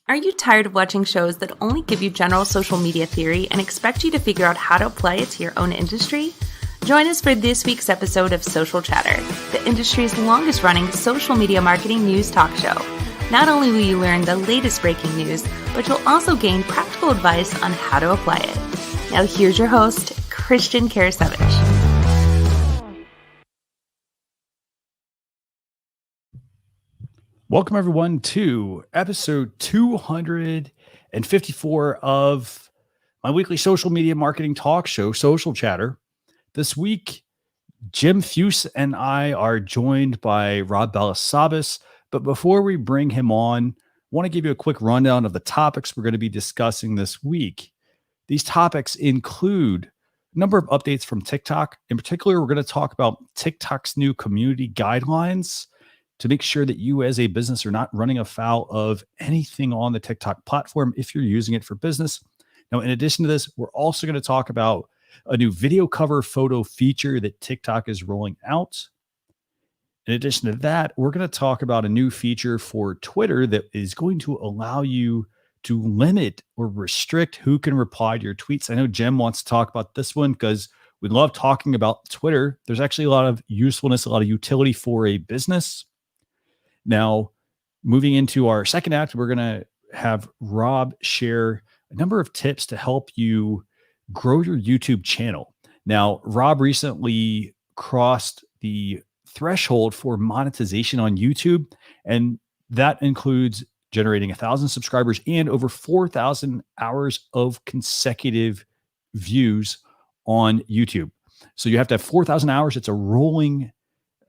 Are you tired of watching shows that only give you general social media theory and expect you to figure out how to apply it to your own industry? Join us for this week's episode of Social Chatter, the industry's longest-running social media marketing news talk show. Not only will you learn the latest breaking news, but you'll also gain practical advice on how to apply it. Now here's your host, Christian Karasiewicz. Welcome, everyone, to episode 254 of my weekly social media marketing talk show, Social Chatter. This week, Jim Fuhs and I are joined by Rob Balasabas. But before we bring him on, I want to give you a quick rundown of the topics we're going to be discussing this week. These topics include a number of updates from TikTok. In particular, we're going to talk about TikTok's new community guidelines to make sure that you as a business are not running afoul of anything on the TikTok platform if you're using it for business. Now, in addition to this, we're also going to talk about a new video cover photo feature that TikTok is rolling out. In addition to that, we're going to talk about a new feature for Twitter that is going to allow you to limit or restrict who can reply to your tweets. I know Jim wants to talk about this one because we love talking about Twitter. There's actually a lot of usefulness, a lot of utility for a business. Now, moving into our second act, we're going to have Rob share a number of tips to help you grow your YouTube channel. Now, Rob recently crossed the threshold for monetization on YouTube, and that includes generating 1,000 subscribers and over 4,000 hours of consecutive views on YouTube. So you have to have 4,000 hours. It's a rolling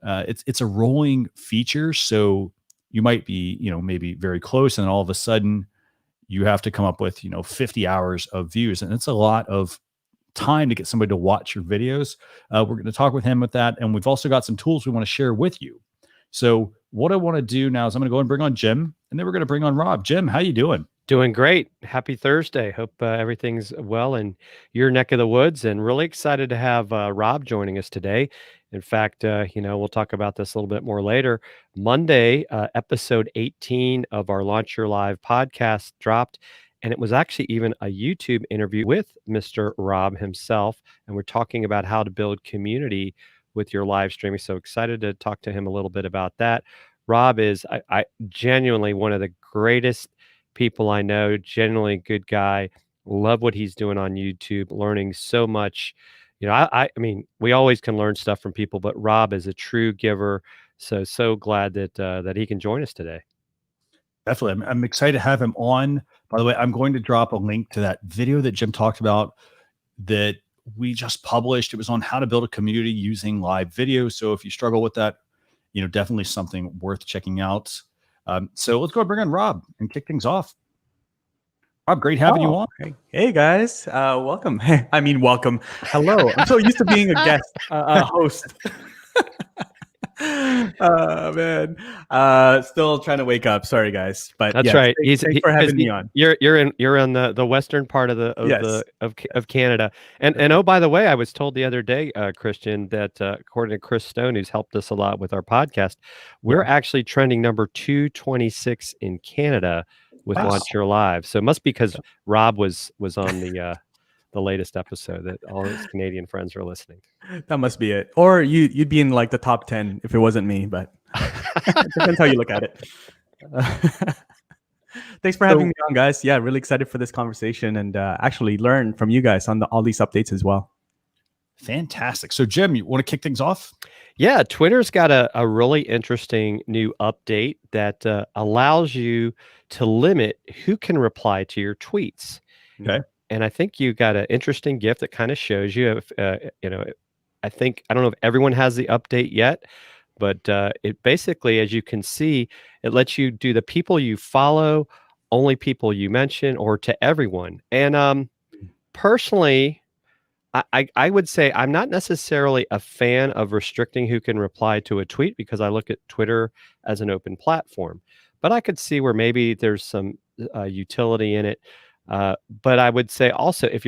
it's a rolling feature. So you might be, maybe very close, and all of a sudden you have to come up with, 50 hours of views. And it's a lot of time to get somebody to watch your videos. We're going to talk with him with that. And we've also got some tools we want to share with you. So what I want to do now is I'm going to go and bring on Jim, and then we're going to bring on Rob. Jim, how you doing? Doing great. Happy Thursday. Hope everything's well in your neck of the woods, and really excited to have Rob joining us today. In fact, we'll talk about this a little bit more later. Monday, episode 18 of our Launch Your Live podcast dropped, and it was actually even a YouTube interview with Mr. Rob himself, and we're talking about how to build community with your live streaming. So excited to talk to him a little bit about that. Rob is I genuinely one of the greatest people I know, genuinely good guy. Love what he's doing on YouTube, learning so much. I mean, we always can learn stuff from people, but Rob is a true giver. So glad that he can join us today. Definitely. I'm excited to have him on. By the way, I'm going to drop a link to that video that Jim talked about that we just published. It was on how to build a community using live video. So if you struggle with that, definitely something worth checking out. So let's go and bring on Rob and kick things off. Rob, great having you on. Hey guys, welcome. Welcome. Hello. I'm so used to being a guest, host. Man, still trying to wake up. Sorry, guys, but that's right. Thanks for having me on. You're in the western part of of Canada, and oh, by the way, I was told the other day, Christian, that according to Chris Stone, who's helped us a lot with our podcast, we're actually trending number 226 in Canada with Launch Your Live. So it must be because Rob was on the latest episode that all his Canadian friends are listening. That must be it. Or you'd be in like the top 10 if it wasn't me, but depends how you look at it. Thanks for having me on, guys. Yeah, really excited for this conversation and actually learn from you guys on all these updates as well. Fantastic. So Jim, you want to kick things off? Yeah, Twitter's got a really interesting new update that allows you to limit who can reply to your tweets. Okay. And I think you got an interesting gift that kind of shows you if, I don't know if everyone has the update yet, but it basically, as you can see, it lets you do the people you follow, only people you mention, or to everyone. And personally, I would say I'm not necessarily a fan of restricting who can reply to a tweet because I look at Twitter as an open platform, but I could see where maybe there's some utility in it. But I would say also if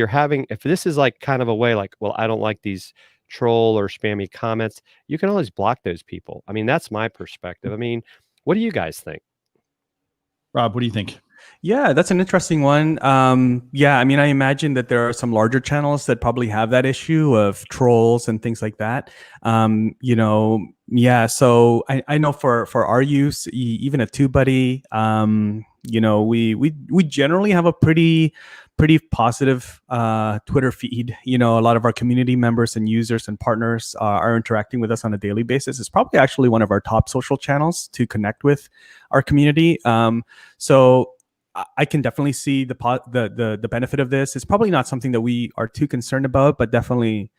this is like kind of a way like, well, I don't like these troll or spammy comments, you can always block those people. I mean, that's my perspective. I mean, what do you guys think? Rob, what do you think? Yeah, that's an interesting one. Yeah, I mean, I imagine that there are some larger channels that probably have that issue of trolls and things like that. Yeah. So I know for our use, even at TubeBuddy, we generally have a pretty positive Twitter feed. A lot of our community members and users and partners are interacting with us on a daily basis. It's probably actually one of our top social channels to connect with our community. So I can definitely see the benefit of this. It's probably not something that we are too concerned about, but definitely,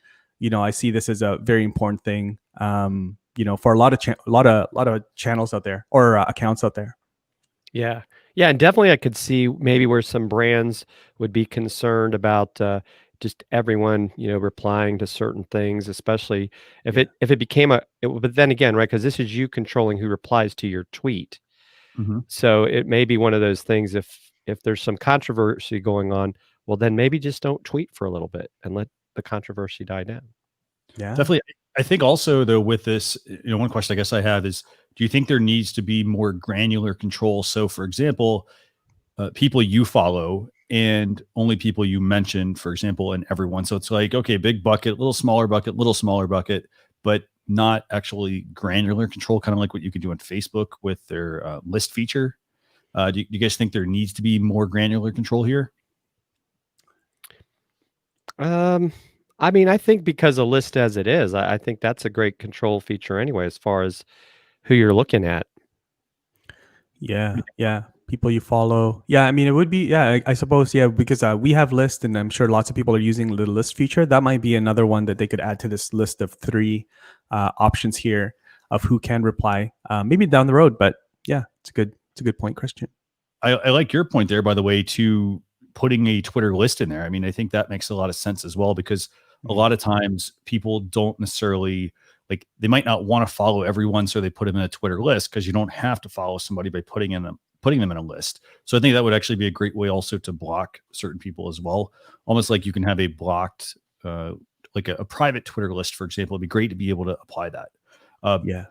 I see this as a very important thing. For a lot of channels out there or accounts out there. Yeah. Yeah, and definitely I could see maybe where some brands would be concerned about just everyone, replying to certain things, especially if it became but then again, right, because this is you controlling who replies to your tweet. Mm-hmm. So it may be one of those things if there's some controversy going on, well then maybe just don't tweet for a little bit and let the controversy die down. Yeah. Definitely. I think also though with this, one question I guess I have is, do you think there needs to be more granular control? So for example, people you follow and only people you mention, for example, and everyone. So it's like, okay, big bucket, little smaller bucket, but not actually granular control, kind of like what you could do on Facebook with their list feature. Do you guys think there needs to be more granular control here? I mean, I think because a list as it is, I think that's a great control feature anyway, as far as who you're looking at. Yeah. People you follow. Yeah, I mean, it would be, yeah, I suppose, yeah, because we have lists and I'm sure lots of people are using the list feature. That might be another one that they could add to this list of 3 options here of who can reply, maybe down the road. But yeah, it's a good point, Christian. I like your point there, by the way, to putting a Twitter list in there. I mean, I think that makes a lot of sense as well, because a lot of times people don't necessarily they might not want to follow everyone, so they put them in a Twitter list, because you don't have to follow somebody by putting them in a list. So I think that would actually be a great way also to block certain people as well. Almost like you can have a blocked, like a private Twitter list, for example. It'd be great to be able to apply that. Yeah.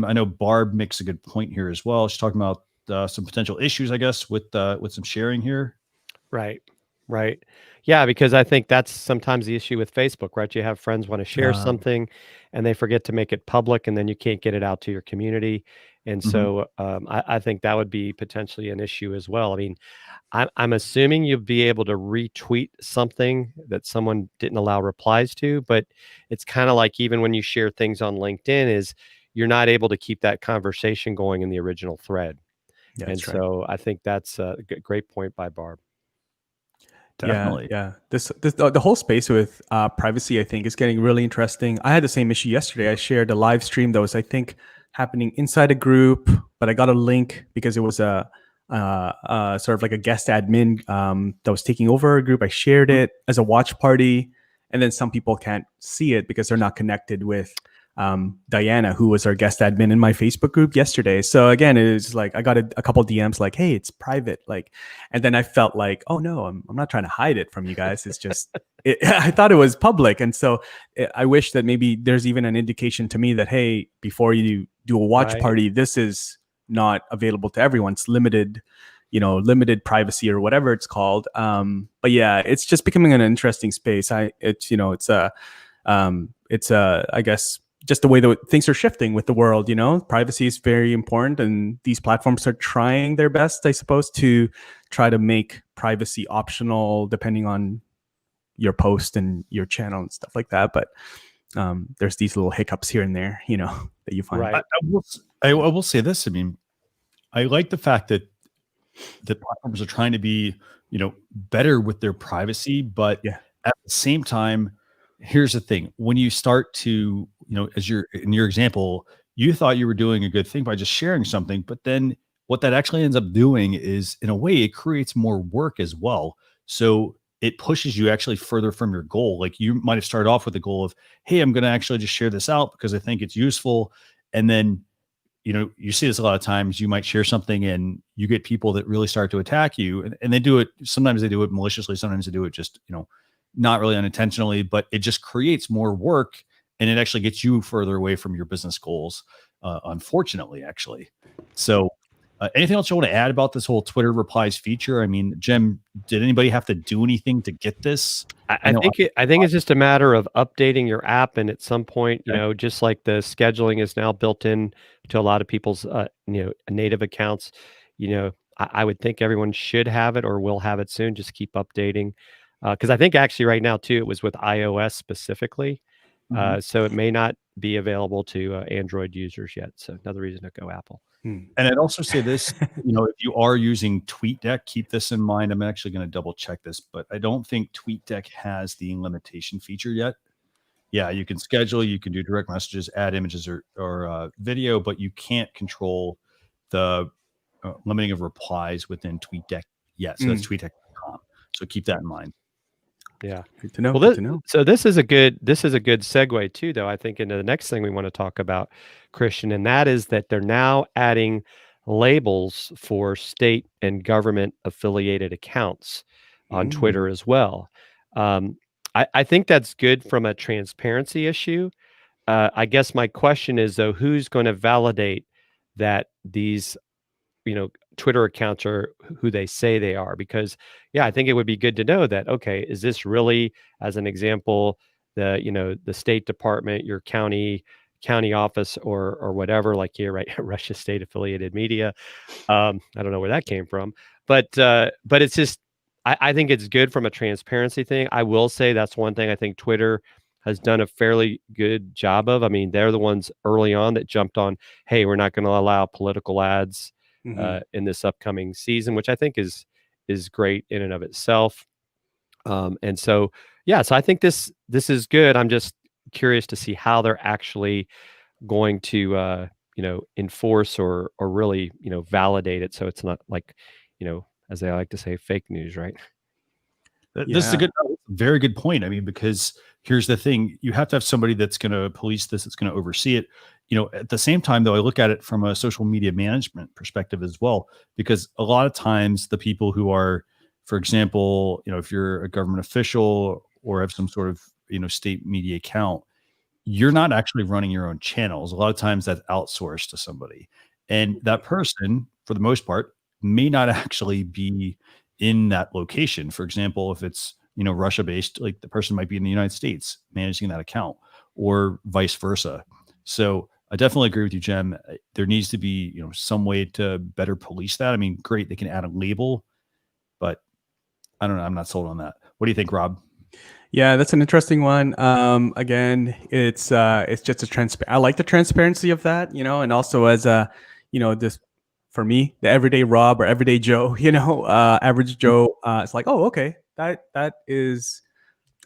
I know Barb makes a good point here as well. She's talking about some potential issues, I guess, with some sharing here. Right. Yeah, because I think that's sometimes the issue with Facebook, right? You have friends want to share something and they forget to make it public, and then you can't get it out to your community. And so I think that would be potentially an issue as well. I mean, I'm assuming you'll be able to retweet something that someone didn't allow replies to, but it's kind of like even when you share things on LinkedIn, is you're not able to keep that conversation going in the original thread. Yeah, and so I think that's a great point by Barb. Definitely. Yeah. The whole space with privacy, I think, is getting really interesting. I had the same issue yesterday. I shared a live stream that was, I think, happening inside a group, but I got a link because it was a sort of like a guest admin that was taking over a group. I shared it as a watch party, and then some people can't see it because they're not connected with Diana, who was our guest admin in my Facebook group yesterday. So again, it was like I got a couple DMs like, "Hey, it's private," and then I felt like, "Oh no, I'm not trying to hide it from you guys. It's just I thought it was public." And so I wish that maybe there's even an indication to me that, hey, before you do a watch party, this is not available to everyone. It's limited privacy or whatever it's called. But yeah, it's just becoming an interesting space. I guess just the way that things are shifting with the world. Privacy is very important, and these platforms are trying their best, I suppose, to try to make privacy optional depending on your post and your channel and stuff like that. But there's these little hiccups here and there, that you find. Right. I will say this. I mean, I like the fact that the platforms are trying to be, better with their privacy, but at the same time, here's the thing: when you start to, as in your example, you thought you were doing a good thing by just sharing something, but then what that actually ends up doing is, in a way, it creates more work as well. So it pushes you actually further from your goal. Like, you might have started off with the goal of, hey, I'm going to actually just share this out because I think it's useful. And then, you see this a lot of times. You might share something and you get people that really start to attack you, and they do it. Sometimes they do it maliciously. Sometimes they do it just, not really unintentionally, but it just creates more work, and it actually gets you further away from your business goals. Unfortunately, actually. So Anything else you want to add about this whole Twitter replies feature? I mean, Jim, did anybody have to do anything to get this? I think it's just a matter of updating your app, and at some point, just like the scheduling is now built in to a lot of people's native accounts, I would think everyone should have it or will have it soon. Just keep updating, because I think actually right now too it was with iOS specifically, so it may not be available to Android users yet. So another reason to go Apple. And I'd also say this, if you are using TweetDeck, keep this in mind. I'm actually going to double check this, but I don't think TweetDeck has the limitation feature yet. Yeah, you can schedule, you can do direct messages, add images or video, but you can't control the limiting of replies within TweetDeck yet. So that's tweetdeck.com. So keep that in mind. Yeah, good to know. Well, Good to know. So this is a good segue too, though, I think, into the next thing we want to talk about, Christian, and that is that they're now adding labels for state and government affiliated accounts on Twitter as well. I think that's good from a transparency issue. I guess my question is, though, who's going to validate that these Twitter accounts are who they say they are? Because I think it would be good to know that, okay, is this really, as an example, the State Department, your county office or whatever, like here, right? Russia State Affiliated Media. I don't know where that came from, but it's just, I think it's good from a transparency thing. I will say that's one thing I think Twitter has done a fairly good job of. I mean, they're the ones early on that jumped on, hey, we're not going to allow political ads in this upcoming season, which I think is great in and of itself. And so, so I think this is good. I'm just curious to see how they're actually going to, enforce or really, validate it. So it's not like, as they like to say, fake news, right? This is a very good point. I mean, because here's the thing, you have to have somebody that's going to police this, that's going to oversee it. At the same time, though, I look at it from a social media management perspective as well, because a lot of times the people who are, for example, if you're a government official or have some sort of, state media account, you're not actually running your own channels. A lot of times that's outsourced to somebody. And that person, for the most part, may not actually be in that location. For example, if it's, Russia based, like the person might be in the United States managing that account or vice versa. So I definitely agree with you, Jem. There needs to be, some way to better police that. I mean, great, they can add a label, but I don't know. I'm not sold on that. What do you think, Rob? Yeah, that's an interesting one. Again, it's just I like the transparency of that, and also as this, for me, the everyday Rob or everyday Joe, average Joe, it's like, oh, okay, that is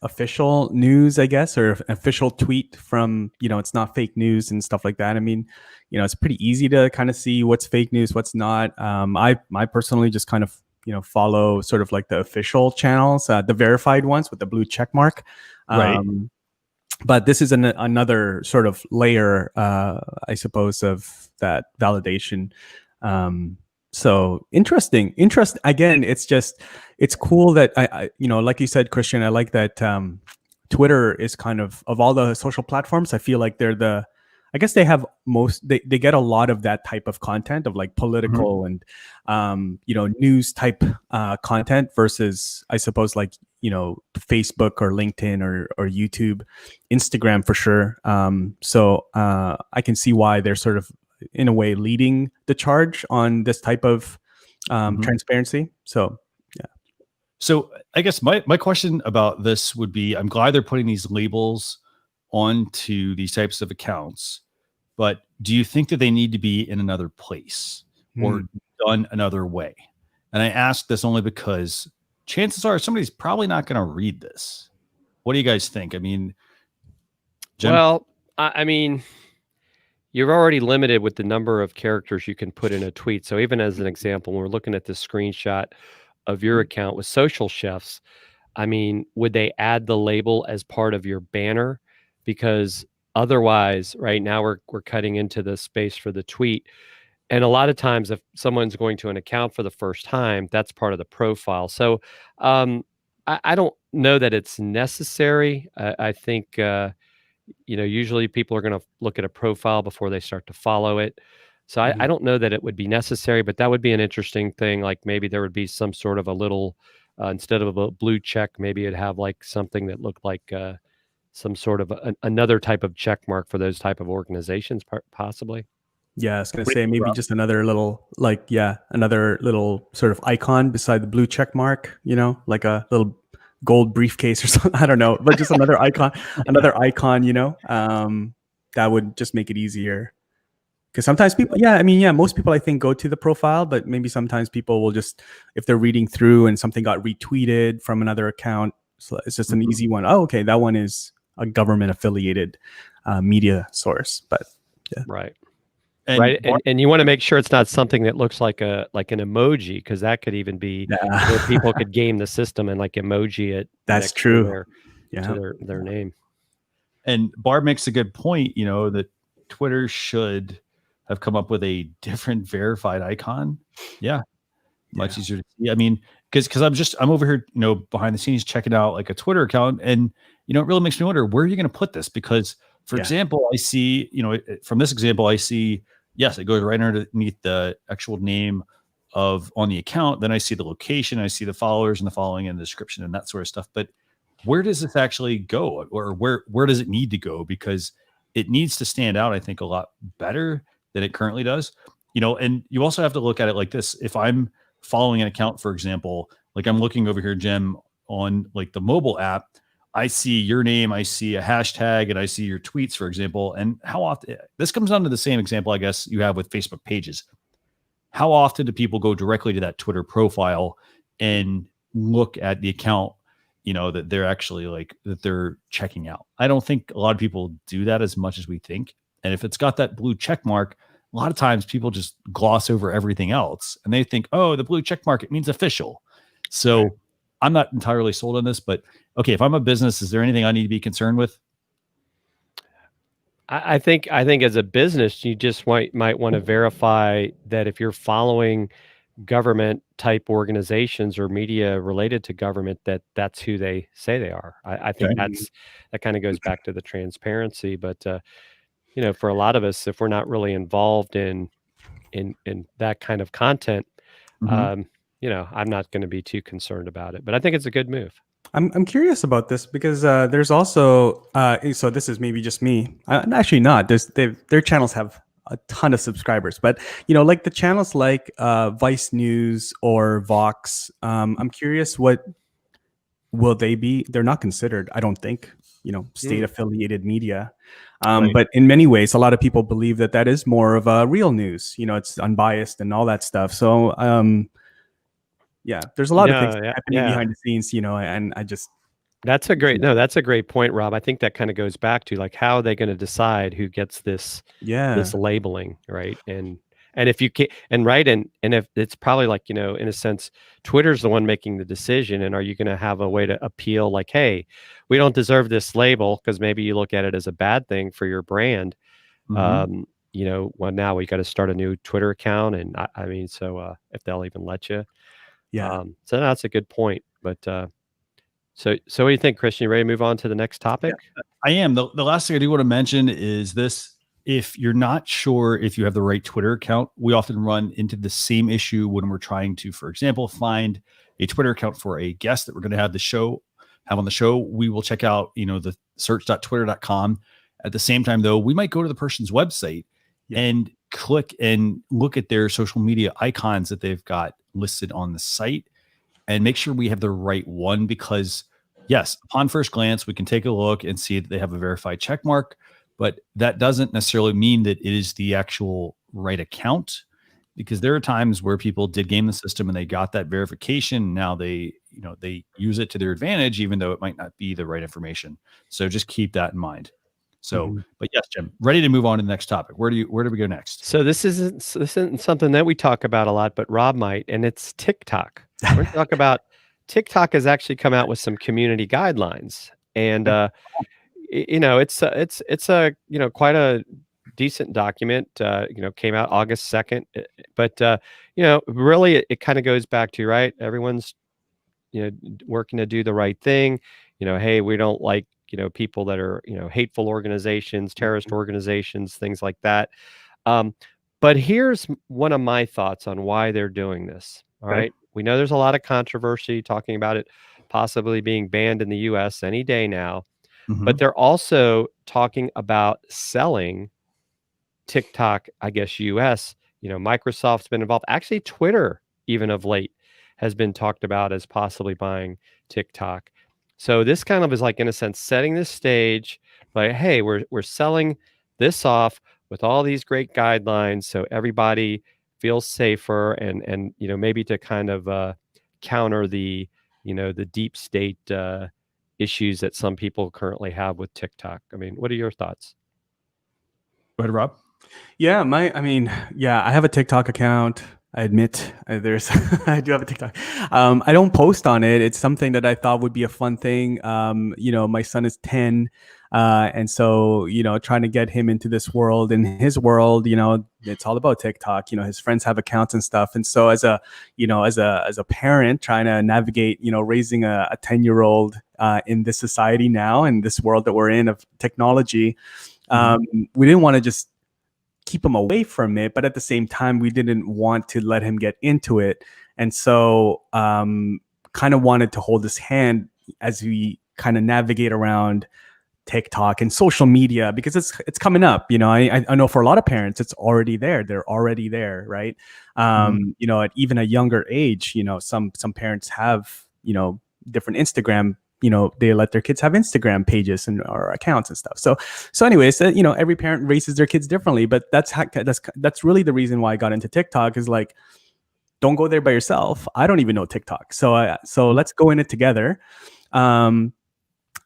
official news, I guess, or an official tweet from, it's not fake news and stuff like that. I mean, it's pretty easy to kind of see what's fake news, what's not. I personally just kind of, follow sort of like the official channels, the verified ones with the blue check mark. Right. But this is another sort of layer, I suppose, of that validation. So interesting. Again, it's cool that I like you said, Christian, I like that Twitter is kind of all the social platforms, I feel like they're I guess they have they get a lot of that type of content of like political and news type content versus, I suppose, like Facebook or LinkedIn or YouTube, Instagram for sure. So I can see why they're sort of in a way leading the charge on this type of transparency. So So I guess my question about this would be, I'm glad they're putting these labels onto these types of accounts, but do you think that they need to be in another place or done another way? And I ask this only because chances are somebody's probably not going to read this. What do you guys think? I mean, Jim? Well, I mean, you're already limited with the number of characters you can put in a tweet. So even as an example, when we're looking at this screenshot of your account with Social Chefs, I mean, would they add the label as part of your banner? Because otherwise, right now we're cutting into the space for the tweet. And a lot of times if someone's going to an account for the first time, that's part of the profile. So I don't know that it's necessary. I think, usually people are going to look at a profile before they start to follow it. So I don't know that it would be necessary, but that would be an interesting thing. Like maybe there would be some sort of a little, instead of a blue check, maybe it'd have like something that looked like some sort of another type of check mark for those type of organizations, possibly. Yeah, I was gonna say maybe just another little another little sort of icon beside the blue check mark, like a little gold briefcase or something. I don't know, but just another icon, that would just make it easier. Because sometimes people, most people I think go to the profile, but maybe sometimes people will just, if they're reading through and something got retweeted from another account, so it's just an easy one. Oh, okay, that one is a government affiliated media source, but yeah. Right. And and you want to make sure it's not something that looks like an emoji, because that could even be where people could game the system and like emoji it. That's true. To their name. And Barb makes a good point, that Twitter should have come up with a different verified icon. Much easier to see. I mean, because I'm over here, behind the scenes checking out like a Twitter account, and it really makes me wonder, where are you going to put this? Because for example, I see, from this example, I see, yes, it goes right underneath the actual name on the account. Then I see the location, I see the followers and the following and the description and that sort of stuff. But where does this actually go, or where does it need to go? Because it needs to stand out, I think, a lot better than it currently does. And you also have to look at it like this. If I'm following an account, for example, like I'm looking over here, Jim, on like the mobile app, I see your name, I see a hashtag, and I see your tweets, for example. And how often, this comes down to the same example, I guess, you have with Facebook pages. How often do people go directly to that Twitter profile and look at the account, that they're actually that they're checking out? I don't think a lot of people do that as much as we think. And if it's got that blue check mark, a lot of times people just gloss over everything else and they think, oh, the blue check mark, it means official. So I'm not entirely sold on this, but okay, if I'm a business, is there anything I need to be concerned with? I think as a business, you just might want to verify that if you're following government type organizations or media related to government, that's who they say they are. I think that kind of goes back to the transparency. But for a lot of us, if we're not really involved in that kind of content, I'm not going to be too concerned about it. But I think it's a good move. I'm curious about this because there's also so this is maybe just me. Actually not. Their channels have a ton of subscribers, but like the channels like Vice News or Vox. I'm curious, what will they be? They're not considered, I don't think, state affiliated media. Right. But in many ways, a lot of people believe that is more of a real news. It's unbiased and all that stuff. So there's a lot of things happening behind the scenes, and I just. That's a great point, Rob. I think that kind of goes back to like, how are they going to decide who gets this labeling, right? And if you can, and if it's probably like, in a sense, Twitter's the one making the decision. And are you going to have a way to appeal like, hey, we don't deserve this label, because maybe you look at it as a bad thing for your brand. Well, now we got to start a new Twitter account. And I mean, so if they'll even let you. So that's a good point. But so what do you think, Christian? You ready to move on to the next topic? Yeah, I am. The last thing I do want to mention is this. If you're not sure if you have the right Twitter account, we often run into the same issue when we're trying to, for example, find a Twitter account for a guest that we're going to have on the show. We will check out, the search.twitter.com. At the same time, though, we might go to the person's website and click and look at their social media icons that they've got listed on the site and make sure we have the right one, because yes, upon first glance, we can take a look and see that they have a verified check mark, but that doesn't necessarily mean that it is the actual right account, because there are times where people did game the system and they got that verification. Now they use it to their advantage, even though it might not be the right information. So just keep that in mind. So, but yes, Jim, ready to move on to the next topic. Where do we go next? So this isn't something that we talk about a lot, but Rob might, and it's TikTok. We're going to talk about TikTok has actually come out with some community guidelines, and it's a quite a decent document. Came out August 2nd, but really it kind of goes back to, right, everyone's working to do the right thing. Hey, we don't like people that are hateful organizations, terrorist organizations, things like that. But here's one of my thoughts on why they're doing this. All Okay. right. We know there's a lot of controversy talking about it possibly being banned in the US any day now, but Mhm. they're also talking about selling TikTok, I guess US. Microsoft's been involved. Actually, Twitter, even of late, has been talked about as possibly buying TikTok. So this kind of is like, in a sense, setting the stage. Like, hey, we're selling this off with all these great guidelines, so everybody feels safer, and maybe to kind of counter the deep state issues that some people currently have with TikTok. I mean, what are your thoughts? Go ahead, Rob. Yeah, I have a TikTok account. I admit there's I do have a TikTok. I don't post on it. It's something that I thought would be a fun thing. My son is 10, and so trying to get him into this world. In his world, it's all about TikTok. His friends have accounts and stuff, and so as a parent trying to navigate, raising a 10-year-old in this society now, in this world that we're in of technology, we didn't want to just keep him away from it, but at the same time we didn't want to let him get into it, and so kind of wanted to hold his hand as we kind of navigate around TikTok and social media, because it's coming up. I know for a lot of parents it's already there. They're already there, right? At even a younger age, some parents have different Instagram. They let their kids have Instagram pages or accounts and stuff. So anyways, every parent raises their kids differently, but that's really the reason why I got into TikTok, is like, don't go there by yourself. I don't even know TikTok, so let's go in it together.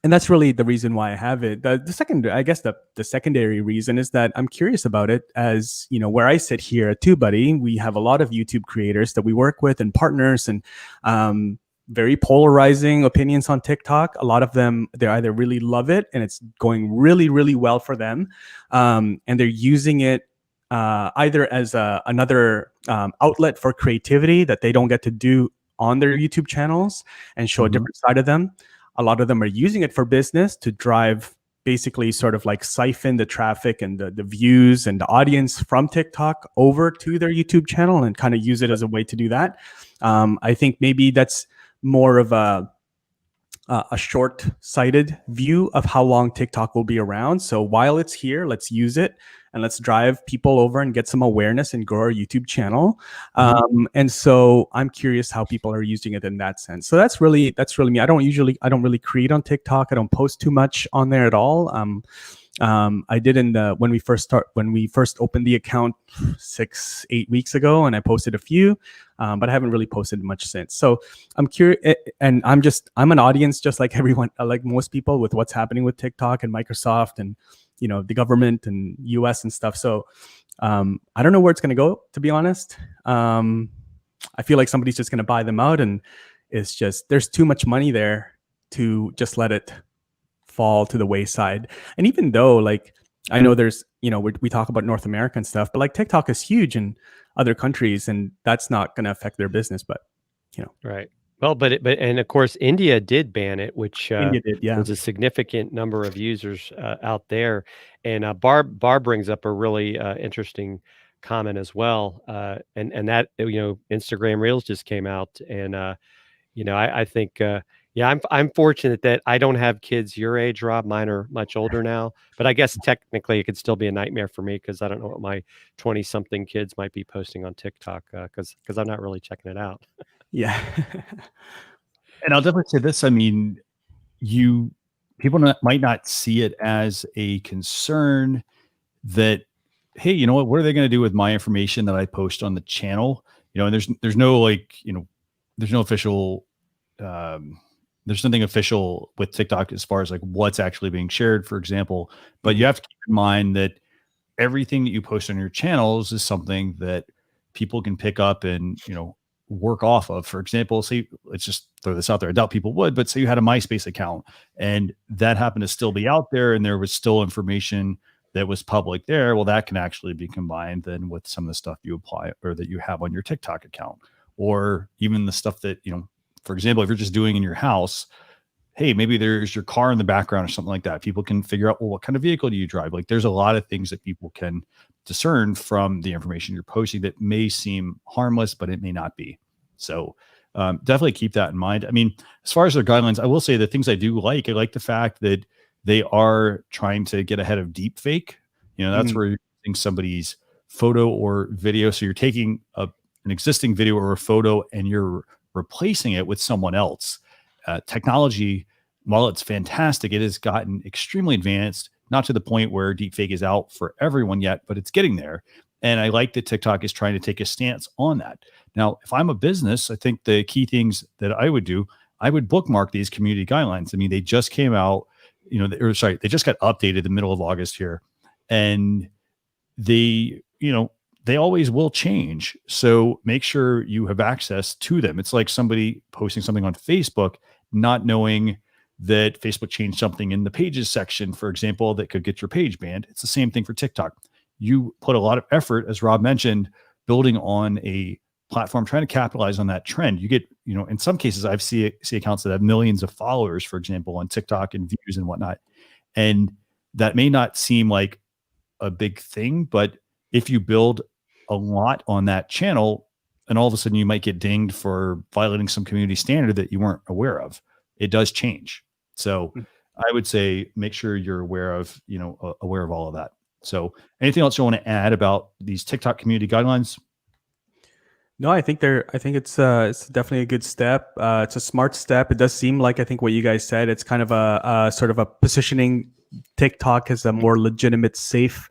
And that's really the reason why I have it. The secondary reason is that I'm curious about it. As where I sit here at TubeBuddy, we have a lot of YouTube creators that we work with and partners, and very polarizing opinions on TikTok. A lot of them, they either really love it and it's going really, really well for them, and they're using it either as another outlet for creativity that they don't get to do on their YouTube channels and show a different side of them. A lot of them are using it for business to drive, basically sort of like siphon the traffic and the views and the audience from TikTok over to their YouTube channel and kind of use it as a way to do that. I think maybe that's more of a short-sighted view of how long TikTok will be around. So while it's here, let's use it and let's drive people over and get some awareness and grow our YouTube channel. And so I'm curious how people are using it in that sense. So that's really me. I don't really create on TikTok. I don't post too much on there at all. I did when we first opened the account 6-8 weeks ago, and I posted a few, but I haven't really posted much since. So I'm curious, and I'm an audience just like everyone, like most people, with what's happening with TikTok and Microsoft and the government and US and stuff. So I don't know where it's going to go, to be honest. I feel like somebody's just going to buy them out, and it's just, there's too much money there to just let it fall to the wayside. And even though, like, I know there's, we talk about North America and stuff, but like TikTok is huge in other countries, and that's not going to affect their business. But Right. Well, but and of course India did ban it, which India did, yeah. was a significant number of users out there. And Barb brings up a really interesting comment as well. And that Instagram Reels just came out, and I think yeah, I'm fortunate that I don't have kids your age, Rob. Mine are much older now, but I guess technically it could still be a nightmare for me, because I don't know what my 20-something kids might be posting on TikTok, because I'm not really checking it out. Yeah. And I'll definitely say this. I mean, people might not see it as a concern that, hey, you know what are they going to do with my information that I post on the channel? And there's no like, there's no official, there's nothing official with TikTok as far as like what's actually being shared, for example. But you have to keep in mind that everything that you post on your channels is something that people can pick up and, work off of. For example, say, let's just throw this out there. I doubt people would, but say you had a MySpace account and that happened to still be out there, and there was still information that was public there. Well, that can actually be combined then with some of the stuff you apply or that you have on your TikTok account, or even the stuff that, for example, if you're just doing in your house, hey, maybe there's your car in the background or something like that. People can figure out, well, what kind of vehicle do you drive? Like, there's a lot of things that people can discern from the information you're posting that may seem harmless, but it may not be. So definitely keep that in mind. I mean, as far as their guidelines, I will say the things I like the fact that they are trying to get ahead of deep fake. That's where you're using somebody's photo or video. So you're taking an existing video or a photo and you're replacing it with someone else. Technology, while it's fantastic, it has gotten extremely advanced, not to the point where deepfake is out for everyone yet, but it's getting there. And I like that TikTok is trying to take a stance on that. Now, if I'm a business, I think the key things that I would do, I would bookmark these community guidelines. I mean, they just came out, they just got updated the middle of August here. And they always will change. So make sure you have access to them. It's like somebody posting something on Facebook, not knowing that Facebook changed something in the pages section, for example, that could get your page banned. It's the same thing for TikTok. You put a lot of effort, as Rob mentioned, building on a platform, trying to capitalize on that trend. You get, in some cases, I've see accounts that have millions of followers, for example, on TikTok and views and whatnot. And that may not seem like a big thing, but if you build a lot on that channel, and all of a sudden you might get dinged for violating some community standard that you weren't aware of, it does change. So I would say make sure you're aware of all of that. So anything else you want to add about these TikTok community guidelines? No, I think it's definitely a good step. It's a smart step. It does seem like, I think what you guys said, it's kind of a sort of a positioning TikTok as a more legitimate, safe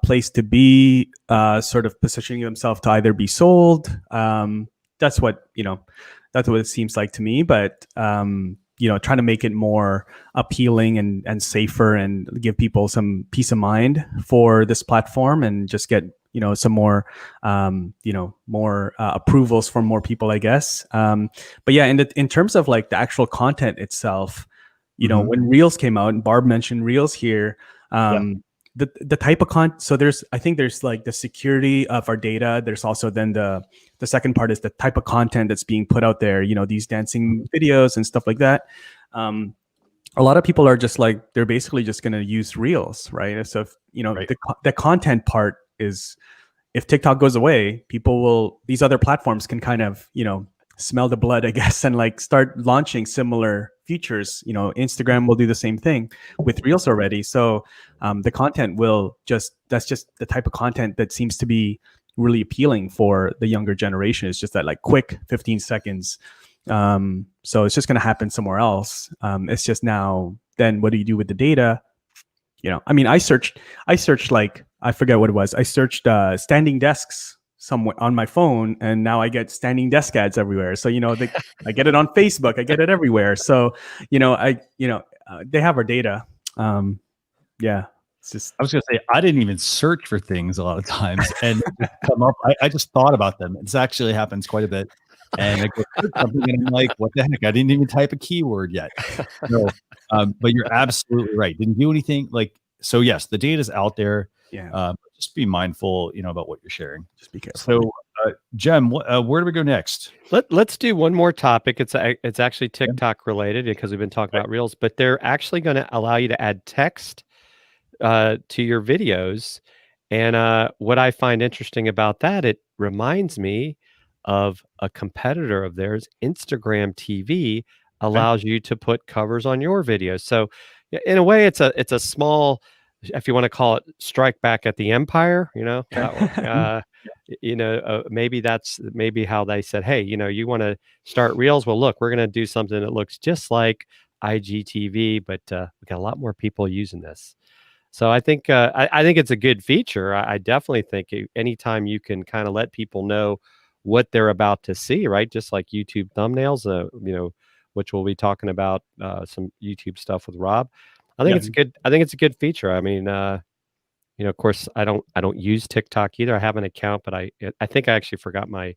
place to be, sort of positioning themselves to either be sold. That's what it seems like to me. But trying to make it more appealing and safer and give people some peace of mind for this platform and just get some more approvals from more people, I guess. But yeah, in terms of like the actual content itself, when Reels came out, and Barb mentioned Reels here, the type of content. So there's like the security of our data. There's also then the second part is the type of content that's being put out there. These dancing videos and stuff like that. A lot of people are just like, they're basically just going to use Reels, right? So if, right. The content part is, if TikTok goes away, these other platforms can kind of, smell the blood, I guess, and like start launching similar features. Instagram will do the same thing with Reels already. So the content that's just the type of content that seems to be really appealing for the younger generation. It's just that like quick 15 seconds. So it's just going to happen somewhere else. It's just now, then what do you do with the data? I mean, I searched like, I forget what it was. I searched standing desks somewhere on my phone, and now I get standing desk ads everywhere. So, I get it on Facebook, I get it everywhere. So, they have our data. Yeah. It's just, I was going to say, I didn't even search for things a lot of times and come up. I just thought about them. This actually happens quite a bit. And I go something and I'm like, what the heck? I didn't even type a keyword yet. No, but you're absolutely right. Didn't do anything so yes, the data's out there. Yeah. Just be mindful, about what you're sharing. Just be careful. So, Jem, where do we go next? Let's do one more topic. It's actually TikTok related because we've been talking about Reels, but they're actually going to allow you to add text to your videos. And what I find interesting about that, it reminds me of a competitor of theirs. Instagram TV allows you to put covers on your videos. So in a way, it's a small, if you want to call it, strike back at the empire, maybe how they said, hey, you want to start Reels? Well, look, we're going to do something that looks just like IGTV, but we got a lot more people using this. So I think it's a good feature. I definitely think anytime you can kind of let people know what they're about to see, right? Just like YouTube thumbnails, which we'll be talking about some YouTube stuff with Rob. I think it's good. I think it's a good feature. I mean, of course, I don't use TikTok either. I have an account, but I think I actually forgot my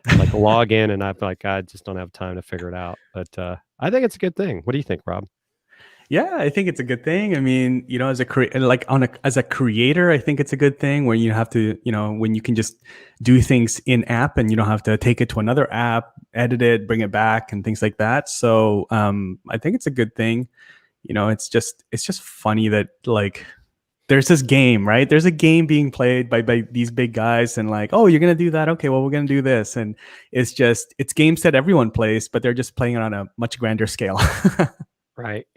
login, and I just don't have time to figure it out. But I think it's a good thing. What do you think, Rob? Yeah, I think it's a good thing. I mean, as a creator, I think it's a good thing where you have to, when you can just do things in app and you don't have to take it to another app, edit it, bring it back, and things like that. So I think it's a good thing. It's just funny that there's this game, right? There's a game being played by these big guys, and like, oh, you're gonna do that? Okay, well, we're gonna do this, and it's games that everyone plays, but they're just playing it on a much grander scale. Right.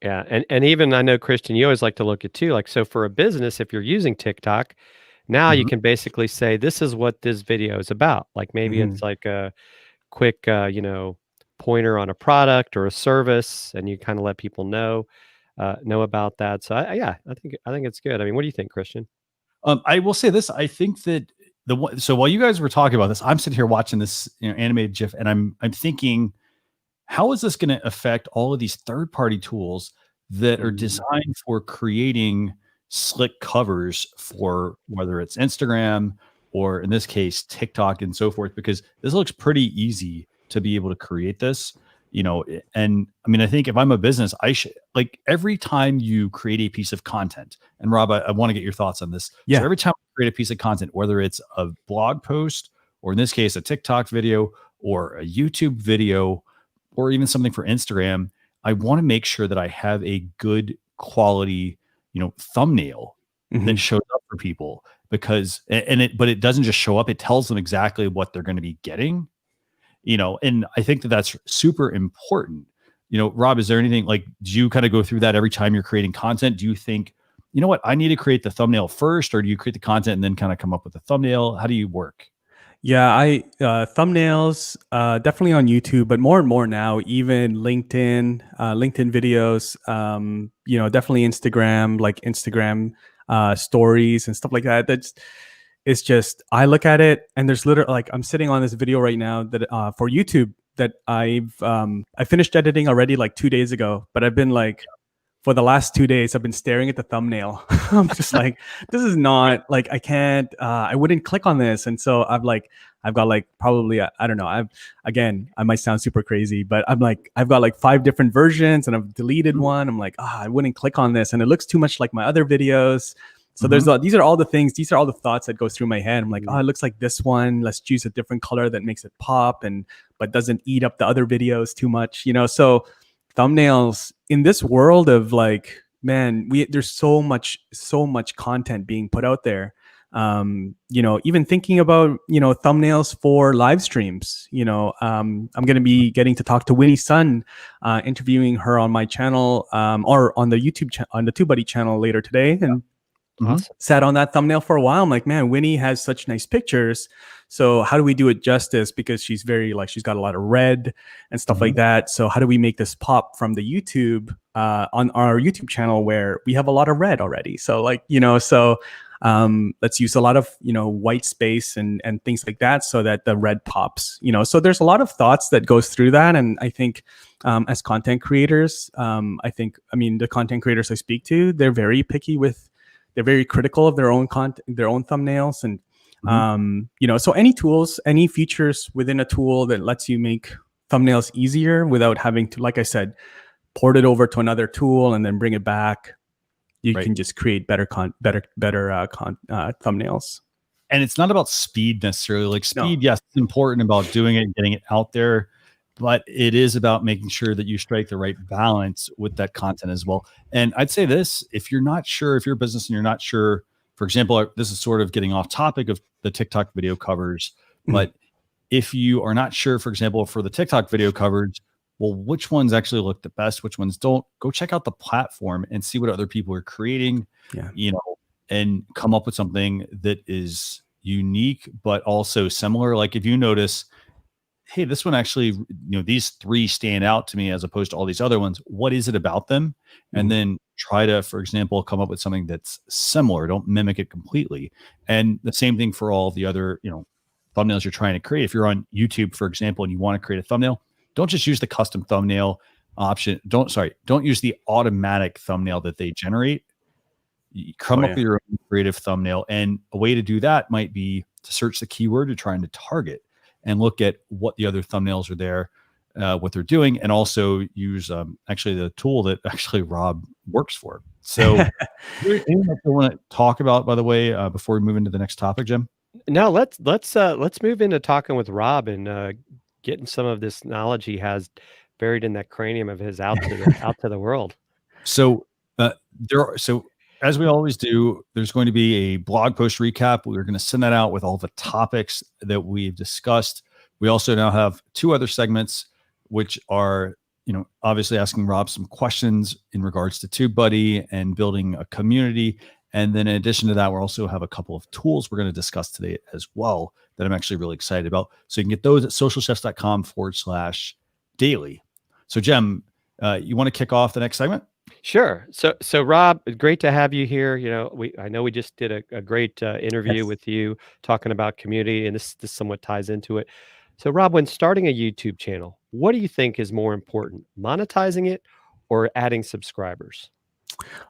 Yeah. And even I know, Christian, you always like to look at too, like, so for a business, if you're using TikTok, now you Mhm. can basically say, this is what this video is about. Like maybe Mhm. it's like a quick, pointer on a product or a service, and you kind of let people know about that. So yeah, I think it's good. I mean, what do you think, Christian? I will say this. I think that so while you guys were talking about this, I'm sitting here watching this animated GIF, and I'm thinking, how is this going to affect all of these third-party tools that are Mhm. designed for creating slick covers for whether it's Instagram or in this case TikTok and so forth? Because this looks pretty easy to be able to create this, and I mean, I think if I'm a business, I should, like, every time you create a piece of content, and Rob, I want to get your thoughts on this. So Yeah. every time you create a piece of content, whether it's a blog post or in this case a TikTok video or a YouTube video or even something for Instagram, I want to make sure that I have a good quality, thumbnail that Mhm. shows up for people, because but it doesn't just show up, it tells them exactly what they're going to be getting, and I think that that's super important. Rob, is there anything, like, do you kind of go through that every time you're creating content? Do you think, you know what, I need to create the thumbnail first, or do you create the content and then kind of come up with the thumbnail? How do you work? Yeah, I thumbnails definitely on YouTube, but more and more now, even LinkedIn videos, definitely Instagram, like Instagram stories and stuff like that. It's just, I look at it, and there's literally, like, I'm sitting on this video right now that for YouTube that I finished editing already like 2 days ago, but I've been like, for the last 2 days, I've been staring at the thumbnail. I'm just like, this is not, like, I can't, I wouldn't click on this. And so I've got like probably, I don't know. Again, I might sound super crazy, but I'm like, I've got like 5 different versions, and I've deleted one. I'm like, I wouldn't click on this, and it looks too much like my other videos. So Mhm. these are all the things, these are all the thoughts that go through my head. I'm like, Mhm. it looks like this one. Let's choose a different color that makes it pop but doesn't eat up the other videos too much, So thumbnails in this world of, like, man, there's so much content being put out there. Even thinking about, thumbnails for live streams. I'm going to be getting to talk to Winnie's son, interviewing her on my channel, or on the on the TubeBuddy channel later today. And Mhm. Awesome. sat on that thumbnail for a while. I'm like, man, Winnie has such nice pictures. So how do we do it justice? Because she's very, like, she's got a lot of red and stuff like Mhm. that. So how do we make this pop from the YouTube on our YouTube channel where we have a lot of red already? So, like, let's use a lot of, white space and things like that so that the red pops. So there's a lot of thoughts that goes through that. And I think as content creators, the content creators I speak to, they're very picky they're very critical of their own content, their own thumbnails. And Mhm. so any tools, any features within a tool that lets you make thumbnails easier without having to, like I said, port it over to another tool and then bring it back, you Right. can just create better thumbnails. And it's not about speed necessarily. Like, No. speed, yes, it's important about doing it and getting it out there, but it is about making sure that you strike the right balance with that content as well. And I'd say this, if you're not sure, if you're a business and you're not sure, for example, this is sort of getting off topic of the TikTok video covers, Mhm. but if you are not sure, for example, for the TikTok video covers, well, which ones actually look the best, which ones don't, go check out the platform and see what other people are creating, Yeah. and come up with something that is unique, but also similar. Like, if you notice, hey, this one actually, these 3 stand out to me as opposed to all these other ones. What is it about them? And Mhm. then try to, for example, come up with something that's similar. Don't mimic it completely. And the same thing for all the other, thumbnails you're trying to create. If you're on YouTube, for example, and you want to create a thumbnail, don't just use the custom thumbnail option. Don't use the automatic thumbnail that they generate. You come Oh, up yeah. with your own creative thumbnail. And a way to do that might be to search the keyword you're trying to target and look at what the other thumbnails are there, what they're doing, and also use actually the tool that actually Rob works for. So, is there anything else you want to talk about, by the way, before we move into the next topic, Jim? Now let's move into talking with Rob and getting some of this knowledge he has buried in that cranium of his out to the world. So, there are so As we always do, there's going to be a blog post recap. We're going to send that out with all the topics that we've discussed. We also now have 2 other segments, which are, obviously asking Rob some questions in regards to TubeBuddy and building a community. And then in addition to that, we also have a couple of tools we're going to discuss today as well that I'm actually really excited about. So you can get those at socialchefs.com/daily. So Jem, you want to kick off the next segment? Sure. So Rob, great to have you here. I know we just did a great interview with you talking about community, and this somewhat ties into it. So Rob, when starting a YouTube channel, what do you think is more important, monetizing it or adding subscribers?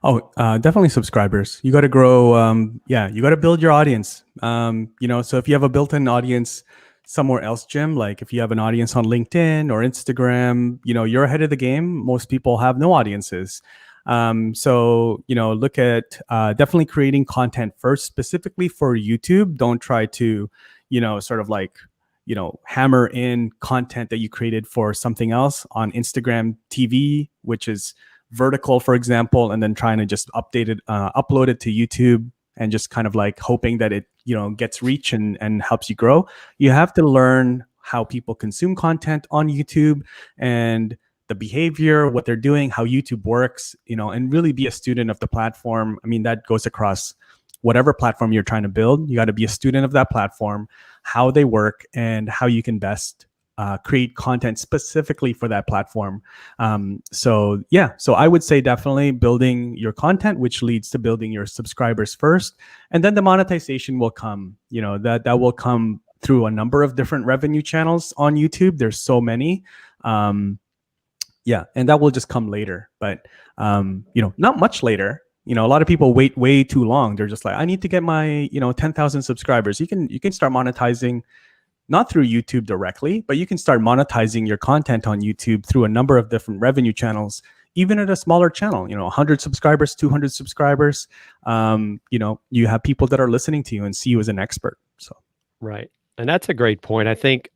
Oh, definitely subscribers. You got to grow. You got to build your audience. So if you have a built-in audience somewhere else, Jim, like if you have an audience on LinkedIn or Instagram, you're ahead of the game. Most people have no audiences. So look at definitely creating content first, specifically for YouTube. Don't try to, sort of like, hammer in content that you created for something else on Instagram TV, which is vertical, for example, and then trying to just update it, upload it to YouTube, and just kind of like hoping that it, gets reach and helps you grow. You have to learn how people consume content on YouTube and the behavior, what they're doing, how YouTube works, and really be a student of the platform. I mean, that goes across whatever platform you're trying to build. You got to be a student of that platform, how they work, and how you can best create content specifically for that platform. So I would say definitely building your content, which leads to building your subscribers first, and then the monetization will come. That will come through a number of different revenue channels on YouTube. There's so many. And that will just come later, but not much later. A lot of people wait way too long. They're just like, I need to get my 10,000 subscribers. You can start monetizing. Not through YouTube directly, but you can start monetizing your content on YouTube through a number of different revenue channels, even at a smaller channel, 100 subscribers, 200 subscribers. You have people that are listening to you and see you as an expert. So, right. And that's a great point. I think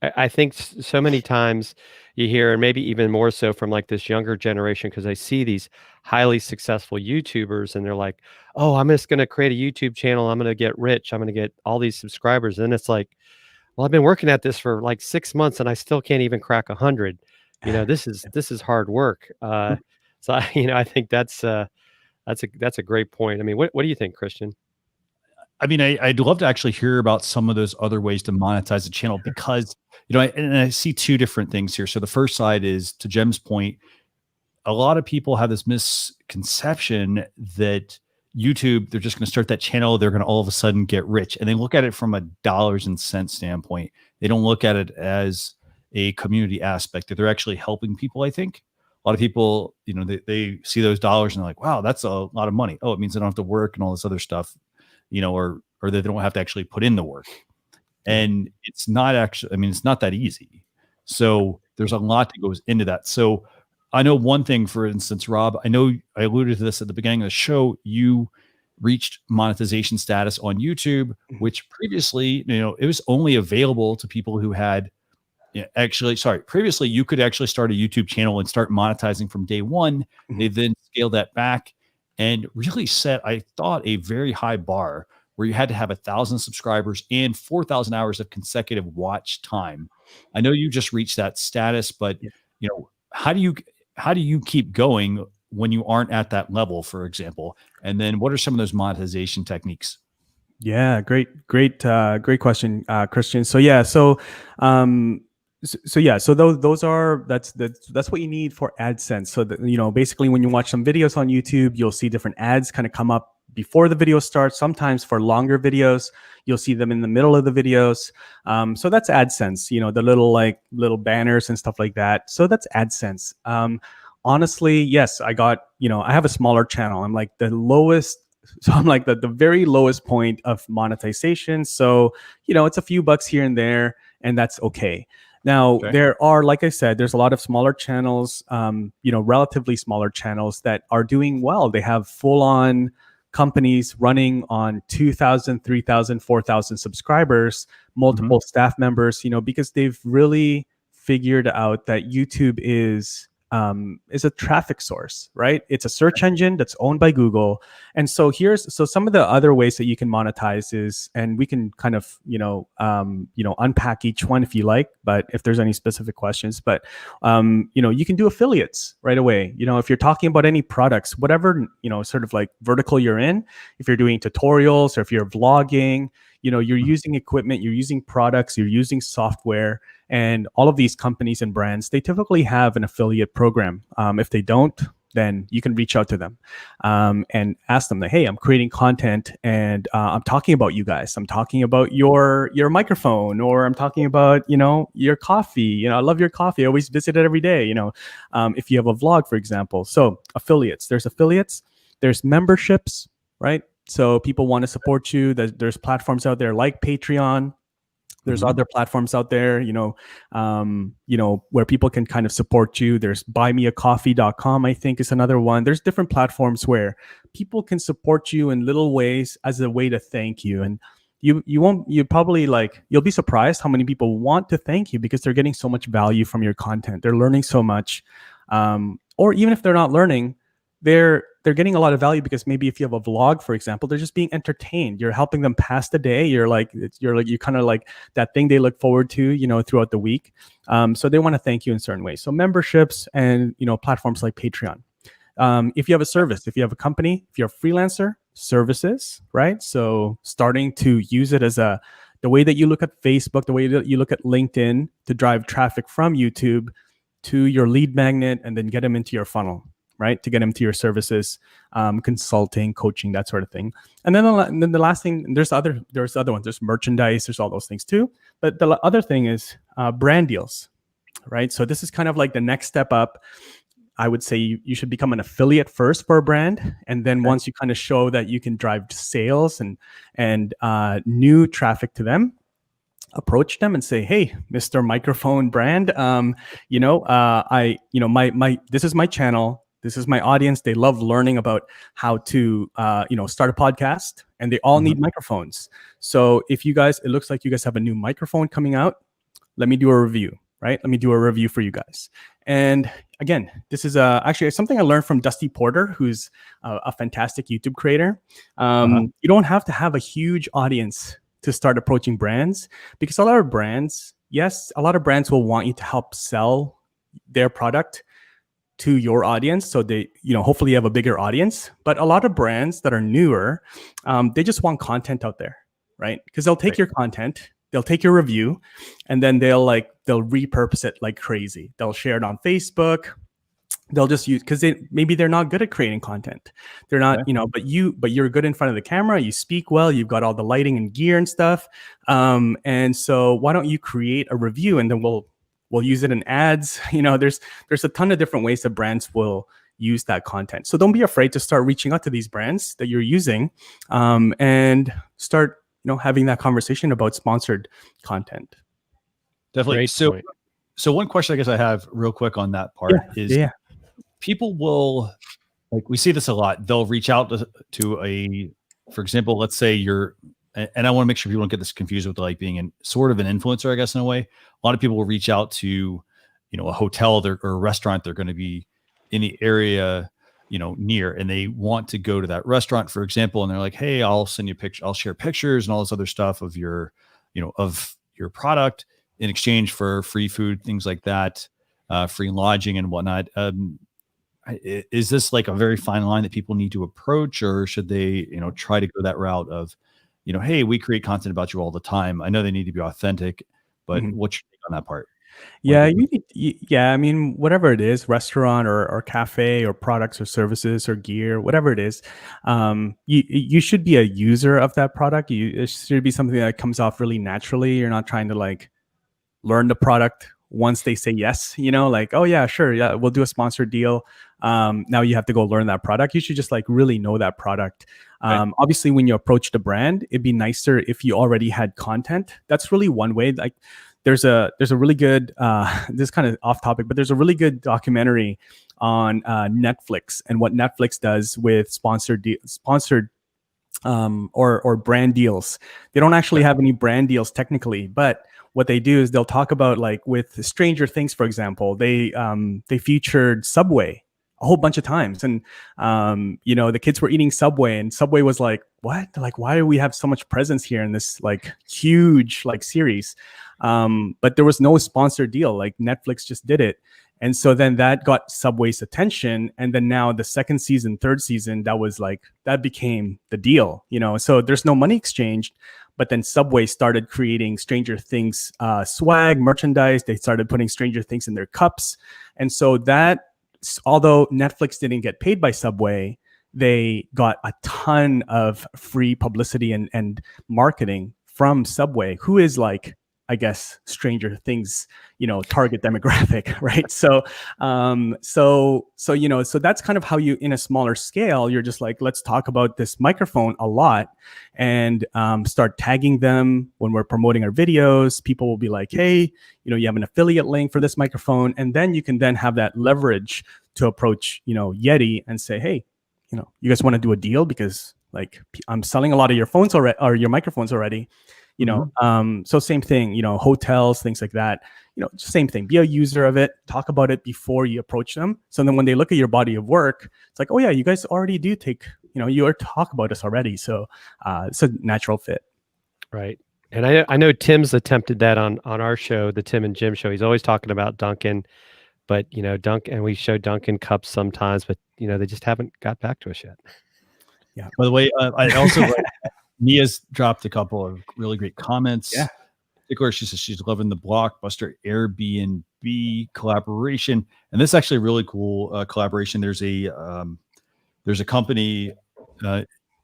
so many times you hear, and maybe even more so from like this younger generation, because I see these highly successful YouTubers and they're like, oh, I'm just going to create a YouTube channel. I'm going to get rich. I'm going to get all these subscribers. And it's like, well, I've been working at this for like 6 months and I still can't even crack 100. This is hard work. So I think that's a great point. I mean, what do you think, Christian? I mean, I'd love to actually hear about some of those other ways to monetize the channel, because, I see 2 different things here. So the first side is, to Jem's point, a lot of people have this misconception that YouTube, they're just going to start that channel, they're going to all of a sudden get rich, and they look at it from a dollars and cents standpoint. They don't look at it as a community aspect, that they're actually helping people. I think a lot of people, they see those dollars and they're like, wow, that's a lot of money. Oh, it means they don't have to work and all this other stuff, or that they don't have to actually put in the work. And it's not actually, it's not that easy. So there's a lot that goes into that. So I know one thing, for instance, Rob, I know I alluded to this at the beginning of the show. You reached monetization status on YouTube, which previously, it was only available to people who had previously you could actually start a YouTube channel and start monetizing from day one. They then scaled that back and really set, I thought, a very high bar where you had to have 1,000 subscribers and 4,000 hours of consecutive watch time. I know you just reached that status, but how do you keep going when you aren't at that level, for example? And then what are some of those monetization techniques? Yeah, great question, Christian. That's what you need for AdSense. So that, basically when you watch some videos on YouTube, you'll see different ads kind of come up before the video starts. Sometimes for longer videos, you'll see them in the middle of the videos. So that's AdSense, the little banners and stuff like that. So that's AdSense. Honestly, yes, I have a smaller channel. I'm like the lowest. So I'm like the very lowest point of monetization. So, it's a few bucks here and there, and that's okay. Now, there are, like I said, there's a lot of smaller channels, relatively smaller channels that are doing well. They have full-on companies running on 2,000, 3,000, 4,000 subscribers, multiple staff members, because they've really figured out that YouTube is is a traffic source, right? It's a search engine that's owned by Google. And so some of the other ways that you can monetize is, and we can kind of, unpack each one if you like, but if there's any specific questions, but, you can do affiliates right away. If you're talking about any products, whatever, sort of like vertical you're in, if you're doing tutorials or if you're vlogging, you're using equipment, you're using products, you're using software, and all of these companies and brands, they typically have an affiliate program. If they don't, then you can reach out to them and ask them that, hey, I'm creating content and I'm talking about you guys. I'm talking about your microphone, or I'm talking about, your coffee. I love your coffee. I always visit it every day, if you have a vlog, for example. So affiliates, there's memberships, right? So people want to support you. There's platforms out there like Patreon. There's other platforms out there, where people can kind of support you. There's buymeacoffee.com, I think, is another one. There's different platforms where people can support you in little ways as a way to thank you. And you'll be surprised how many people want to thank you because they're getting so much value from your content. They're learning so much. Or even if they're not learning, they're getting a lot of value because maybe if you have a vlog, for example, they're just being entertained. You're helping them pass the day. You're kind of like that thing they look forward to, throughout the week. So they want to thank you in certain ways. So memberships and, platforms like Patreon. If you have a service, if you have a company, if you're a freelancer, services, right? So starting to use it as the way that you look at Facebook, the way that you look at LinkedIn to drive traffic from YouTube to your lead magnet and then get them into your funnel, right? To get them to your services, consulting, coaching, that sort of thing. And then the last thing, there's other ones. There's merchandise. There's all those things too. But the other thing is brand deals, right? So this is kind of like the next step up. I would say you should become an affiliate first for a brand, and then once you kind of show that you can drive sales and new traffic to them, approach them and say, hey, Mr. Microphone brand, this is my channel. This is my audience. They love learning about how to, start a podcast, and they all need microphones. So if it looks like you guys have a new microphone coming out, let me do a review, right? Let me do a review for you guys. And again, this is actually something I learned from Dusty Porter, who's a fantastic YouTube creator. You don't have to have a huge audience to start approaching brands, because a lot of brands will want you to help sell their product to your audience. So they, hopefully you have a bigger audience. But a lot of brands that are newer, they just want content out there, right? Because they'll take your content, they'll take your review, and then they'll repurpose it like crazy. They'll share it on Facebook. They'll just use, because maybe they're not good at creating content. They're not, but you're good in front of the camera. You speak well. You've got all the lighting and gear and stuff. And so why don't you create a review, and then we'll use it in ads. There's a ton of different ways that brands will use that content. So don't be afraid to start reaching out to these brands that you're using, and start, having that conversation about sponsored content. Definitely. Great So, point. so one question I guess I have real quick on that part is, people will, we see this a lot. They'll reach out to for example, let's say and I want to make sure people don't get this confused with being sort of an influencer, I guess, in a way. A lot of people will reach out to, a hotel or a restaurant they're going to be in the area, near, and they want to go to that restaurant, for example, and they're like, hey, I'll send you I'll share pictures and all this other stuff of your, of your product in exchange for free food, things like that, free lodging and whatnot. Is this a very fine line that people need to approach, or should they, try to go that route of, hey, we create content about you all the time. I know they need to be authentic, but what's your take on that part? Yeah, I mean, whatever it is, restaurant or cafe or products or services or gear, whatever it is, you should be a user of that product. It should be something that comes off really naturally. You're not trying to learn the product once they say yes, oh yeah, sure. Yeah, we'll do a sponsored deal. Now you have to go learn that product. You should just really know that product. Obviously when you approach the brand, it'd be nicer if you already had content. That's really one way. There's a really good, this is kind of off topic, but there's a really good documentary on Netflix and what Netflix does with sponsored or brand deals. They don't actually have any brand deals technically, but what they do is they'll talk about, like with Stranger Things, for example, they featured Subway a whole bunch of times, and the kids were eating Subway, and Subway was like, what? Like, why do we have so much presence here in this like huge like series? But there was no sponsored deal. Like Netflix just did it. And so then that got Subway's attention. And then now the second season, third season, that became the deal, so there's no money exchanged. But then Subway started creating Stranger Things swag, merchandise. They started putting Stranger Things in their cups. And so that, although Netflix didn't get paid by Subway, they got a ton of free publicity and marketing from Subway, who is like, I guess, Stranger Things, target demographic, right? So that's kind of how you, in a smaller scale, you're just like, let's talk about this microphone a lot and start tagging them when we're promoting our videos. People will be like, hey, you have an affiliate link for this microphone, and then you can then have that leverage to approach, Yeti and say, hey, you guys want to do a deal because like I'm selling a lot of your phones already, or your microphones already. So same thing, hotels, things like that, same thing, be a user of it, talk about it before you approach them. So then when they look at your body of work, it's like, oh yeah, you guys already do take, you talk about us already. So it's a natural fit. Right. And I know Tim's attempted that on our show, the Tim and Jim show. He's always talking about Dunkin', but and we show Dunkin' cups sometimes, but they just haven't got back to us yet. Yeah. By the way, I also Mia's dropped a couple of really great comments. Yeah. In particular, she says she's loving the Blockbuster Airbnb collaboration, and this is actually a really cool collaboration. There's a company.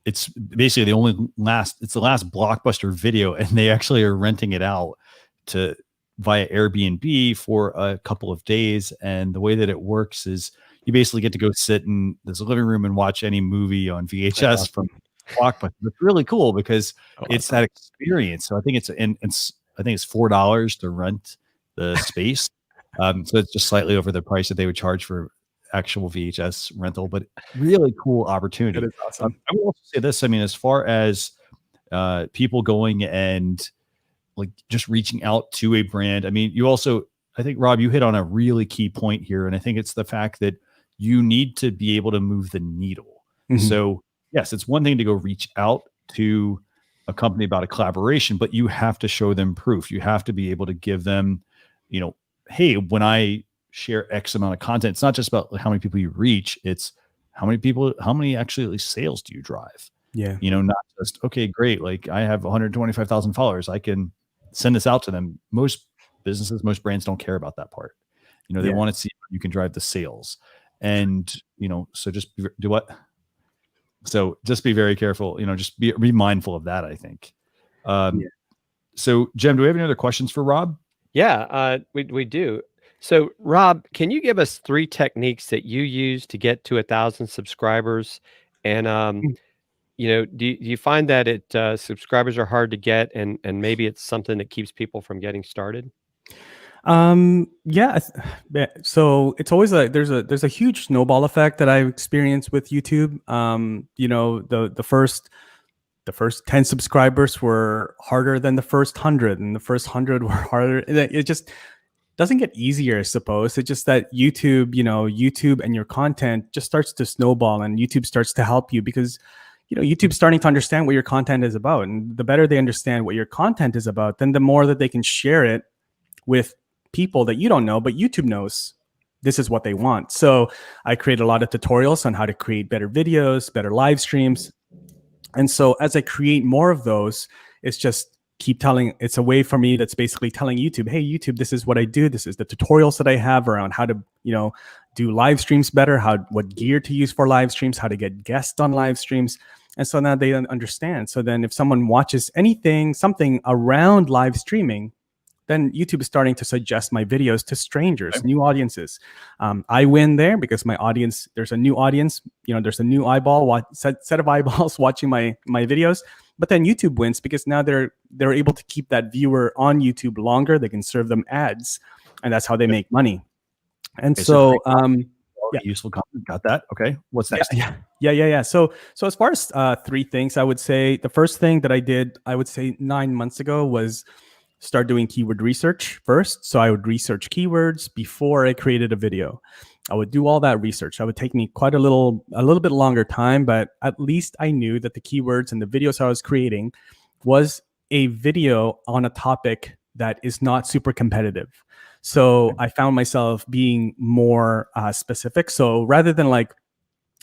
It's basically the last Blockbuster video, and they actually are renting it out via Airbnb for a couple of days. And the way that it works is you basically get to go sit in this living room and watch any movie on VHS from Blockbuster. It's really cool because it's that experience. So I think it's $4 to rent the space. So it's just slightly over the price that they would charge for actual VHS rental, but really cool opportunity. That is awesome. I will also say this. I mean, as far as people going and like just reaching out to a brand, I mean, I think, Rob, you hit on a really key point here. And I think it's the fact that you need to be able to move the needle. Mm-hmm. So yes, it's one thing to go reach out to a company about a collaboration, but you have to show them proof. You have to be able to give them, hey, when I share X amount of content, it's not just about how many people you reach, it's how many actually sales do you drive? Yeah. Not just, okay, great. Like I have 125,000 followers. I can send this out to them. Most businesses, most brands don't care about that part. They want to see how you can drive the sales. And, so just do what? So just be very careful, just be mindful of that, I think. So Jem, do we have any other questions for Rob? Yeah, we do. So Rob, can you give us 3 techniques that you use to get to 1,000 subscribers? And, do you find that subscribers are hard to get and maybe it's something that keeps people from getting started? Yeah. So it's always there's a huge snowball effect that I experience with YouTube. The first 10 subscribers were harder than the first 100, and the first 100 were harder. It just doesn't get easier, I suppose. It's just that YouTube and your content just starts to snowball, and YouTube starts to help you because YouTube's starting to understand what your content is about. And the better they understand what your content is about, then the more that they can share it with people that you don't know, but YouTube knows this is what they want. So I create a lot of tutorials on how to create better videos, better live streams. And so as I create more of those, it's just it's a way for me that's basically telling YouTube, hey, YouTube, this is what I do. This is the tutorials that I have around how to, do live streams better, what gear to use for live streams, how to get guests on live streams. And so now they understand. So then if someone watches something around live streaming, then YouTube is starting to suggest my videos to strangers, new audiences. I win there because my audience, there's a new audience, there's a new set of eyeballs watching my videos. But then YouTube wins because now they're able to keep that viewer on YouTube longer. They can serve them ads, and that's how they make money. And useful content. Got that? Okay. What's next? Yeah. So as far as 3 things, I would say the first thing that I did, I would say 9 months ago was start doing keyword research first. So I would research keywords before I created a video. I would do all that research. That would take me quite a little bit longer time, but at least I knew that the keywords and the videos I was creating was a video on a topic that is not super competitive. So I found myself being more specific. So rather than like,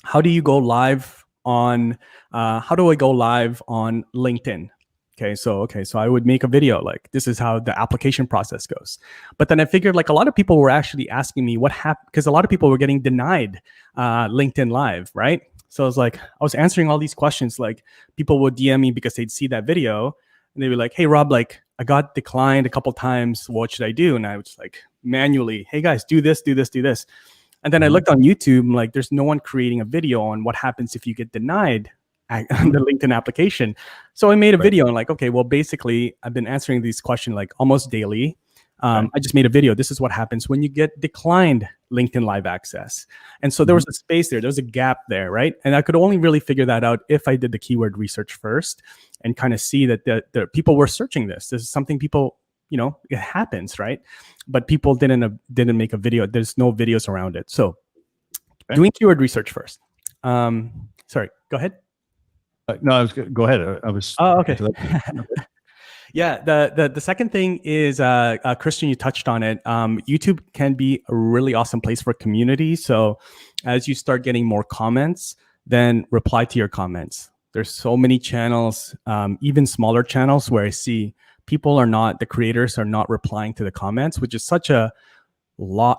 how do I go live on LinkedIn? So I would make a video like, this is how the application process goes. But then I figured like a lot of people were actually asking me what happened, because a lot of people were getting denied LinkedIn Live, right? So I was like, I was answering all these questions. Like people would DM me because they'd see that video and they'd be like, hey, Rob, like I got declined a couple times. What should I do? And I was like manually, hey guys, do this, do this, do this. And then I looked on YouTube, and like there's no one creating a video on what happens if you get denied on the LinkedIn application. So I made a video and like, okay, well, basically I've been answering these questions like almost daily. I just made a video. This is what happens when you get declined LinkedIn Live access. And so there was a space there. There was a gap there, right? And I could only really figure that out if I did the keyword research first and kind of see that the people were searching this. This is something people, it happens, right? But people didn't make a video. There's no videos around it. So doing keyword research first. Sorry, go ahead. No, go ahead. I was. Oh, okay. Yeah. The second thing is, Christian, you touched on it. YouTube can be a really awesome place for community. So as you start getting more comments, then reply to your comments. There's so many channels, even smaller channels, where I see the creators are not replying to the comments, which is such a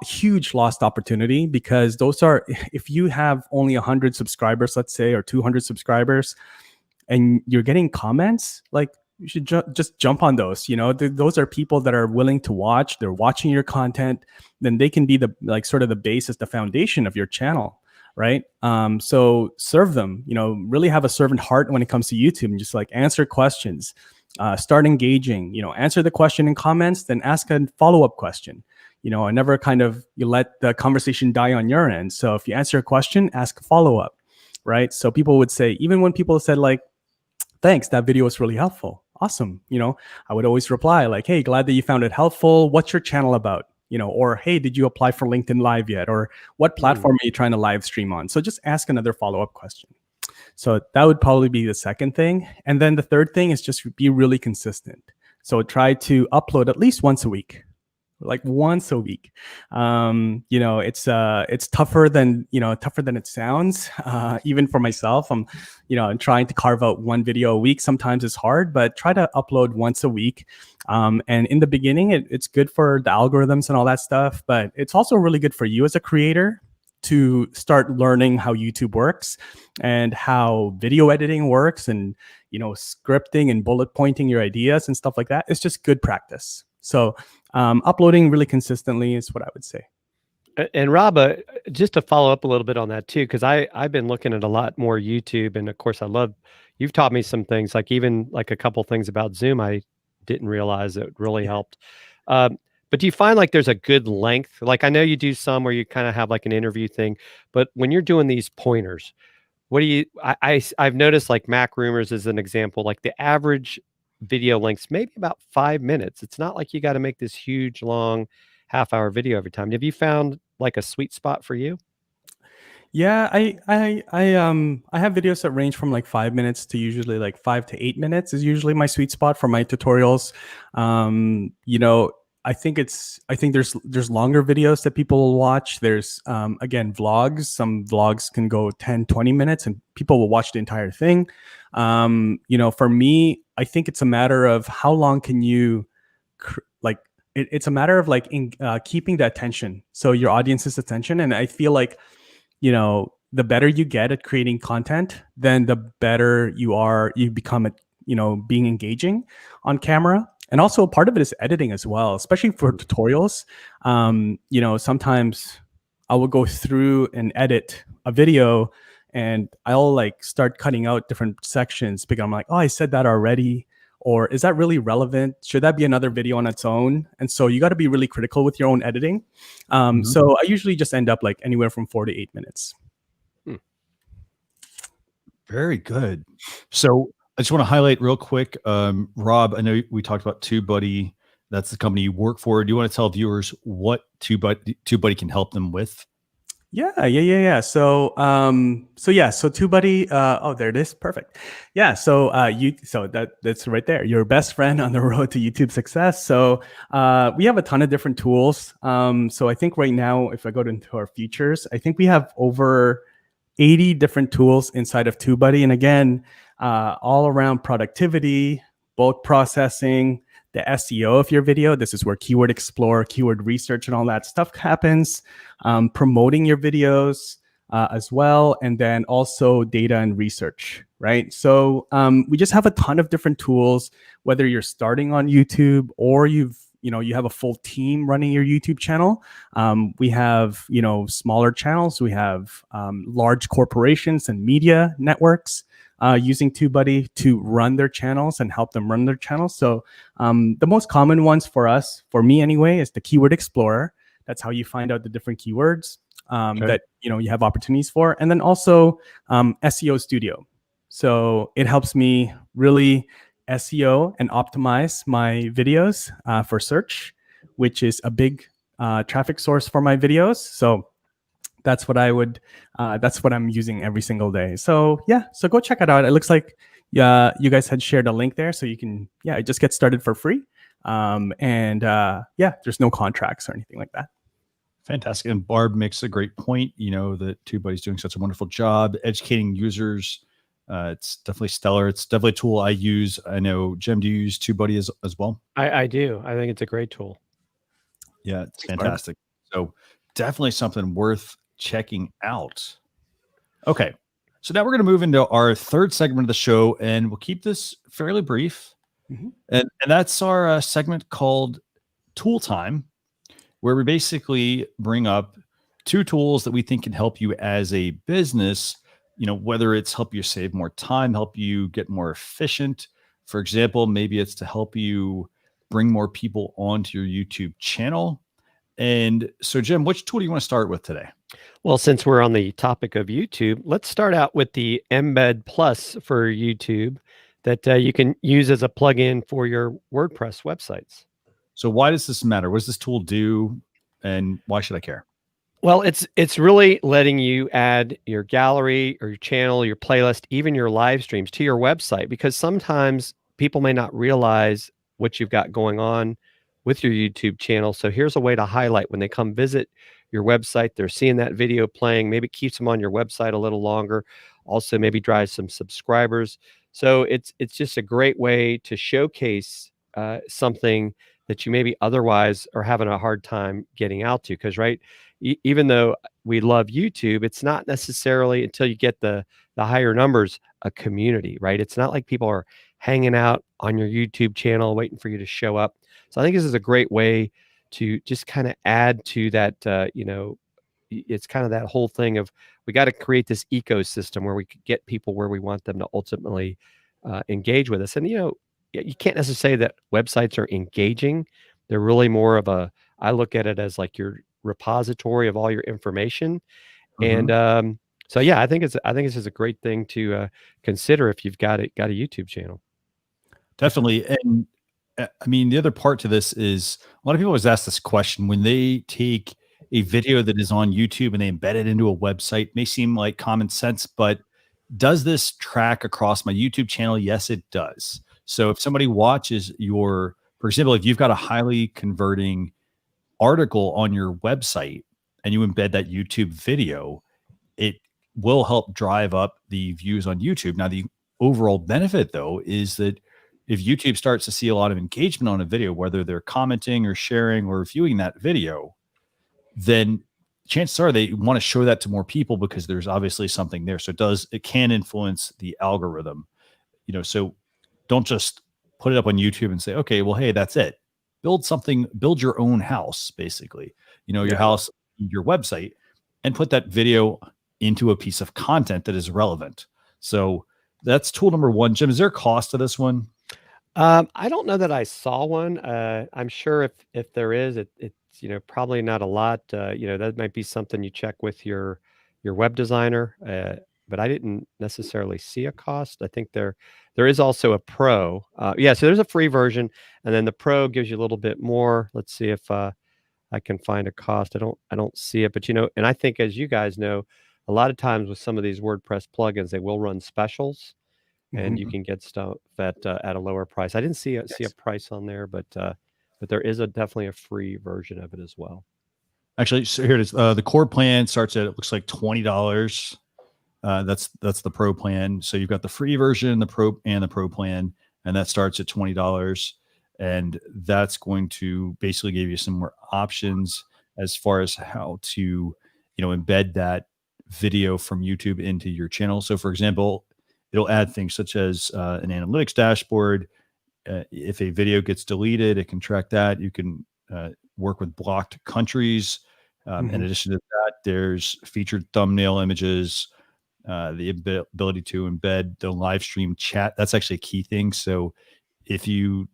huge lost opportunity, because those are, if you have only 100 subscribers, let's say, or 200 subscribers, and you're getting comments, like you should just jump on those. Those are people that are willing to watch. They're watching your content. Then they can be the basis, the foundation of your channel, right? So serve them. Really have a servant heart when it comes to YouTube, and just like answer questions. Start engaging. Answer the question in comments, then ask a follow-up question. I never you let the conversation die on your end. So if you answer a question, ask a follow-up, right? So people would say, even when people said like, thanks, that video was really helpful. Awesome. I would always reply like, hey, glad that you found it helpful. What's your channel about? Or, hey, did you apply for LinkedIn Live yet? Or what platform are you trying to live stream on? So just ask another follow-up question. So that would probably be the second thing. And then the third thing is just be really consistent. So try to upload at least once a week. Like once a week. It's tougher than it sounds. Even for myself, I'm trying to carve out one video a week. Sometimes it's hard, but try to upload once a week. And in the beginning, it's good for the algorithms and all that stuff, but it's also really good for you as a creator to start learning how YouTube works and how video editing works, and scripting and bullet pointing your ideas and stuff like that. It's just good practice. So uploading really consistently is what I would say. And Rob, just to follow up a little bit on that too, because I've been looking at a lot more YouTube, and of course you've taught me some things, like even like a couple things about Zoom I didn't realize it really helped. But do you find like there's a good length? Like I know you do some where you kind of have like an interview thing, but when you're doing these pointers, what do you? I've noticed like Mac Rumors is an example. Like the average video length's maybe about 5 minutes. It's not like you got to make this huge long half-hour video every time. Have you found like a sweet spot for you? Yeah, I have videos that range from like 5 minutes to usually like 5 to 8 minutes is usually my sweet spot for my tutorials. I think there's longer videos that people will watch. There's again, vlogs. Some vlogs can go 10, 20 minutes and people will watch the entire thing. For me, I think it's a matter of how long can you it's a matter of keeping the attention. So your audience's attention. And I feel like, the better you get at creating content, then the better you become at, being engaging on camera. And also part of it is editing as well, especially for tutorials. Sometimes I will go through and edit a video and I'll start cutting out different sections because I'm like, oh, I said that already. Or is that really relevant? Should that be another video on its own? And so you got to be really critical with your own editing. So I usually just end up anywhere from 4 to 8 minutes. Very good. So I just want to highlight real quick, Rob, I know we talked about TubeBuddy That's the company you work for. Do you want to tell viewers what TubeBuddy can help them with? Yeah. So TubeBuddy. Oh, there it is. Perfect. Yeah. So that's right there. Your best friend on the road to YouTube success. So we have a ton of different tools. So I think right now, if I go into our features, I think we have over 80 different tools inside of TubeBuddy, and again, all around productivity, bulk processing, the SEO of your video. This is where keyword explorer, keyword research, and all that stuff happens. Promoting your videos as well, and then also data and research, right? So we just have a ton of different tools, whether you're starting on YouTube or you have a full team running your YouTube channel. We have, smaller channels. We have large corporations and media networks using TubeBuddy to run their channels and help them run their channels. So the most common ones for me anyway, is the Keyword Explorer. That's how you find out the different keywords that you have opportunities for. And then also SEO Studio. So it helps me really SEO and optimize my videos for search, which is a big traffic source for my videos. So that's what that's what I'm using every single day. So yeah, so go check it out. It looks like you guys had shared a link there, so you can just get started for free. There's no contracts or anything like that. Fantastic. And Barb makes a great point, that TubeBuddy's doing such a wonderful job educating users. It's definitely stellar. It's definitely a tool I use. I know, Jim, do you use TubeBuddy as well? I do. I think it's a great tool. Yeah, it's fantastic. So definitely something worth checking out. Okay. So now we're going to move into our third segment of the show, and we'll keep this fairly brief. Mm-hmm. And that's our segment called Tool Time, where we basically bring up 2 tools that we think can help you as a business, whether it's help you save more time, help you get more efficient. For example, maybe it's to help you bring more people onto your YouTube channel. And so, Jim, which tool do you want to start with today? Well, since we're on the topic of YouTube, let's start out with the Embed Plus for YouTube that you can use as a plugin for your WordPress websites. So why does this matter? What does this tool do, and why should I care? Well, it's really letting you add your gallery or your channel, your playlist, even your live streams to your website, because sometimes people may not realize what you've got going on with your YouTube channel. So here's a way to highlight when they come visit your website, they're seeing that video playing. Maybe it keeps them on your website a little longer. Also, maybe drives some subscribers. So it's just a great way to showcase something that you maybe otherwise are having a hard time getting out to. Because even though we love YouTube, it's not necessarily, until you get the higher numbers, a community, right? It's not like people are hanging out on your YouTube channel waiting for you to show up. So I think this is a great way to just kind of add to that. It's kind of that whole thing of, we got to create this ecosystem where we could get people where we want them to ultimately engage with us. And you can't necessarily say that websites are engaging. They're really more of I look at it as like your repository of all your information. Mm-hmm. And I think this is a great thing to consider if you've got a YouTube channel. Definitely. And I mean, the other part to this is, a lot of people always ask this question when they take a video that is on YouTube and they embed it into a website. It may seem like common sense, but does this track across my YouTube channel? Yes, it does. So if somebody watches for example, if you've got a highly converting article on your website and you embed that YouTube video, it will help drive up the views on YouTube. Now, the overall benefit, though, is that if YouTube starts to see a lot of engagement on a video, whether they're commenting or sharing or viewing that video, then chances are they want to show that to more people because there's obviously something there. So it can influence the algorithm, so don't just put it up on YouTube and say, okay, well, hey, that's it. Build your own house, basically, your house, your website, and put that video into a piece of content that is relevant. So that's tool number 1. Jim, is there a cost to this one? I don't know that I saw one. I'm sure if there is, it's probably not a lot. That might be something you check with your web designer. but I didn't necessarily see a cost. I think there is also a pro. Yeah, so there's a free version, and then the pro gives you a little bit more. Let's see if I can find a cost. I don't see it, but and I think, as you guys know, a lot of times with some of these WordPress plugins, they will run specials, and you Mhm. can get stuff at a lower price. I didn't see a Yes. price on there, but there is definitely a free version of it as well. Actually, so here it is. The core plan starts at, it looks like $20. That's the pro plan. So you've got the free version, the pro plan, and that starts at $20. And that's going to basically give you some more options as far as how to, embed that video from YouTube into your channel. So for example, it'll add things such as an analytics dashboard. If a video gets deleted, it can track that. You can work with blocked countries. In Mhm. addition to that, there's featured thumbnail images, the ability to embed the live stream chat. That's actually a key thing. So if you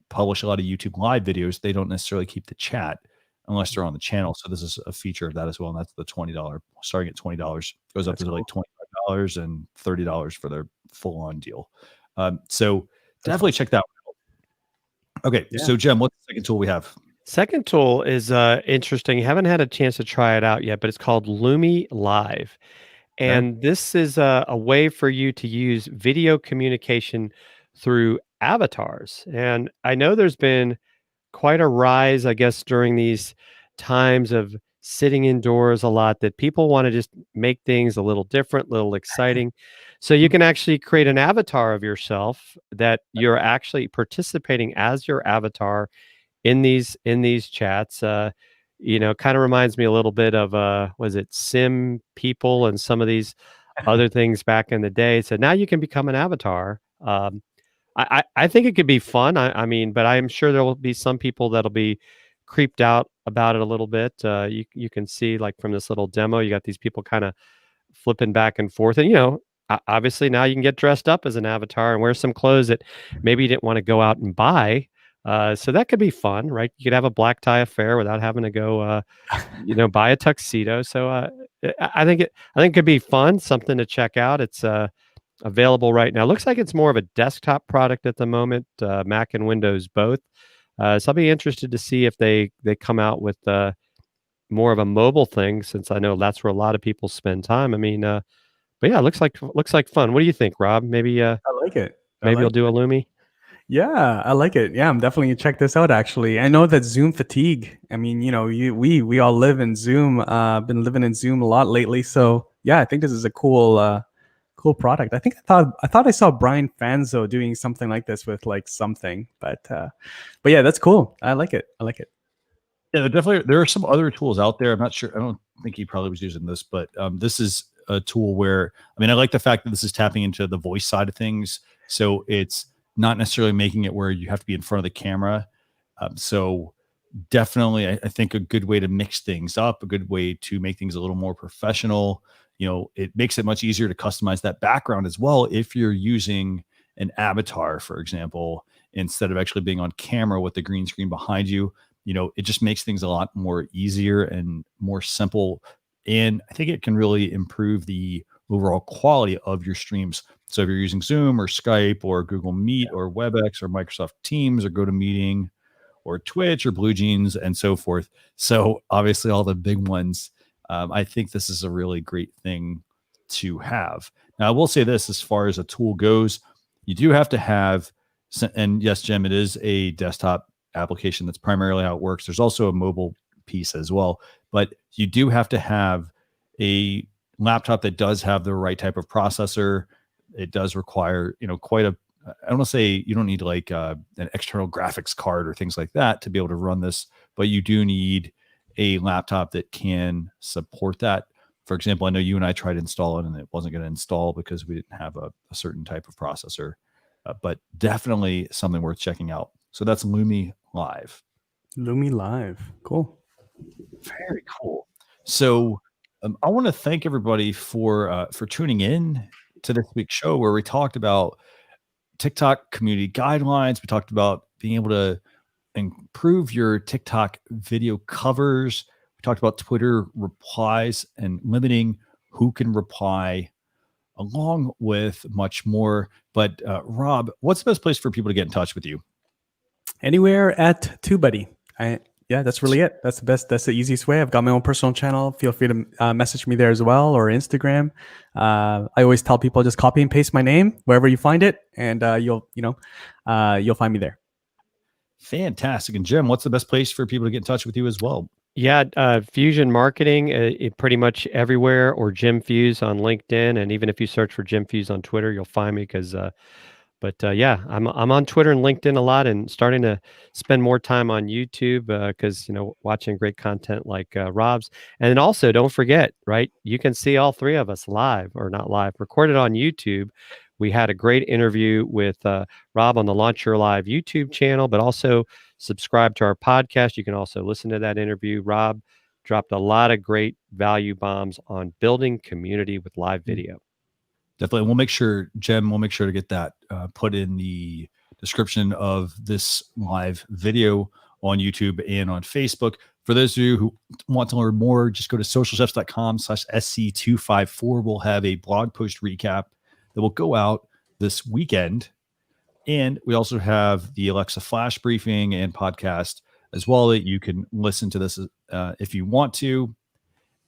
publish a lot of YouTube live videos, they don't necessarily keep the chat unless they're on the channel. So this is a feature of that as well. And that's the $20, starting at $20, goes up That's to like cool. $25 and $30 for their full on deal. So That's definitely awesome. check that out. Okay. Yeah. So Jem, what's the second tool we have? Second tool is interesting. Haven't had a chance to try it out yet, but it's called LoomieLive. Okay. And this is a way for you to use video communication through avatars. And I know there's been quite a rise, I guess, during these times of sitting indoors a lot, that people want to just make things a little different, little exciting. So you can actually create an avatar of yourself that you're actually participating as your avatar in these chats. Kind of reminds me a little bit of was it Sim People and some of these other things back in the day. So now you can become an avatar. I think it could be fun. I mean, but I'm sure there will be some people that'll be creeped out about it a little bit. You can see, like, from this little demo, you got these people kind of flipping back and forth, and obviously now you can get dressed up as an avatar and wear some clothes that maybe you didn't want to go out and buy. So that could be fun, right? You could have a black tie affair without having to go, buy a tuxedo. So I think it could be fun, something to check out. It's available right now. Looks like it's more of a desktop product at the moment, Mac and Windows both. So I'll be interested to see if they come out with more of a mobile thing, since I know that's where a lot of people spend time. I mean, but yeah, looks like fun. What do you think, Rob? I like it. I Maybe you'll like do a it. Loomie. Yeah, I like it. Yeah, I'm definitely gonna check this out. Actually, I know that Zoom fatigue. I mean, we all live in Zoom. Been living in Zoom a lot lately. So yeah, I think this is a cool product. I thought I saw Brian Fanzo doing something like this with like something, but yeah, that's cool. I like it. I like it. Yeah, there are some other tools out there. I'm not sure. I don't think he probably was using this, but this is a tool where, I mean, I like the fact that this is tapping into the voice side of things. So it's not necessarily making it where you have to be in front of the camera. So definitely, I think a good way to mix things up, a good way to make things a little more professional. It makes it much easier to customize that background as well if you're using an avatar, for example, instead of actually being on camera with the green screen behind you. It just makes things a lot more easier and more simple. And I think it can really improve the overall quality of your streams. So if you're using Zoom or Skype or Google Meet or WebEx or Microsoft Teams or GoToMeeting or Twitch or Blue Jeans and so forth. So obviously all the big ones, I think this is a really great thing to have. Now I will say this, as far as a tool goes, you do have to have, and yes, Jim, it is a desktop application. That's primarily how it works. There's also a mobile piece as well, but you do have to have a laptop that does have the right type of processor. It does require, quite a, I don't want to say you don't need like an external graphics card or things like that to be able to run this, but you do need a laptop that can support that. For example, I know you and I tried to install it and it wasn't going to install because we didn't have a certain type of processor, but definitely something worth checking out. So that's LoomieLive. LoomieLive. Cool. Very cool. So I want to thank everybody for tuning in to this week's show, where we talked about TikTok community guidelines. We talked about being able to improve your TikTok video covers. We talked about Twitter replies and limiting who can reply. along with much more. But Rob, what's the best place for people to get in touch with you? Anywhere at TubeBuddy. That's really it. That's the best. That's the easiest way. I've got my own personal channel. Feel free to message me there as well, or Instagram. I always tell people just copy and paste my name wherever you find it, and you'll find me there. Fantastic. And Jim, what's the best place for people to get in touch with you as well? Yeah, Fusion Marketing, pretty much everywhere, or Jim Fuhs on LinkedIn, and even if you search for Jim Fuhs on Twitter, you'll find me. I'm on Twitter and LinkedIn a lot, and starting to spend more time on YouTube because watching great content like Rob's. And then also, don't forget, right? You can see all three of us live, or not live, recorded on YouTube. We had a great interview with Rob on the Launch Your Live YouTube channel, but also subscribe to our podcast. You can also listen to that interview. Rob dropped a lot of great value bombs on building community with live video. Definitely. We'll make sure to get that put in the description of this live video on YouTube and on Facebook. For those of you who want to learn more, just go to socialchefs.com/SC254. We'll have a blog post recap that will go out this weekend. And we also have the Alexa Flash briefing and podcast as well that you can listen to this if you want to.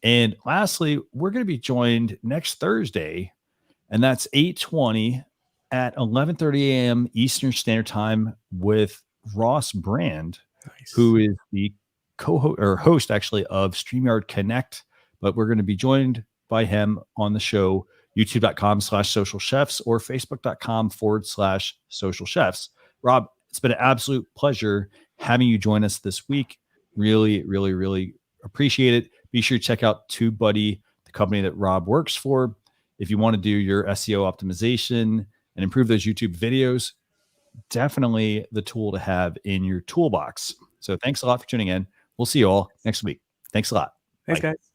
And lastly, we're going to be joined next Thursday, and that's 8:20 at 11:30 a.m. Eastern Standard Time with Ross Brand, who is the host actually of StreamYard Connect. But we're going to be joined by him on the show, youtube.com/social chefs or facebook.com/social chefs. Rob, it's been an absolute pleasure having you join us this week. Really, really, really appreciate it. Be sure to check out TubeBuddy, the company that Rob works for. If you want to do your SEO optimization and improve those YouTube videos, definitely the tool to have in your toolbox. So thanks a lot for tuning in. We'll see you all next week. Thanks a lot. Thanks, Bye. guys.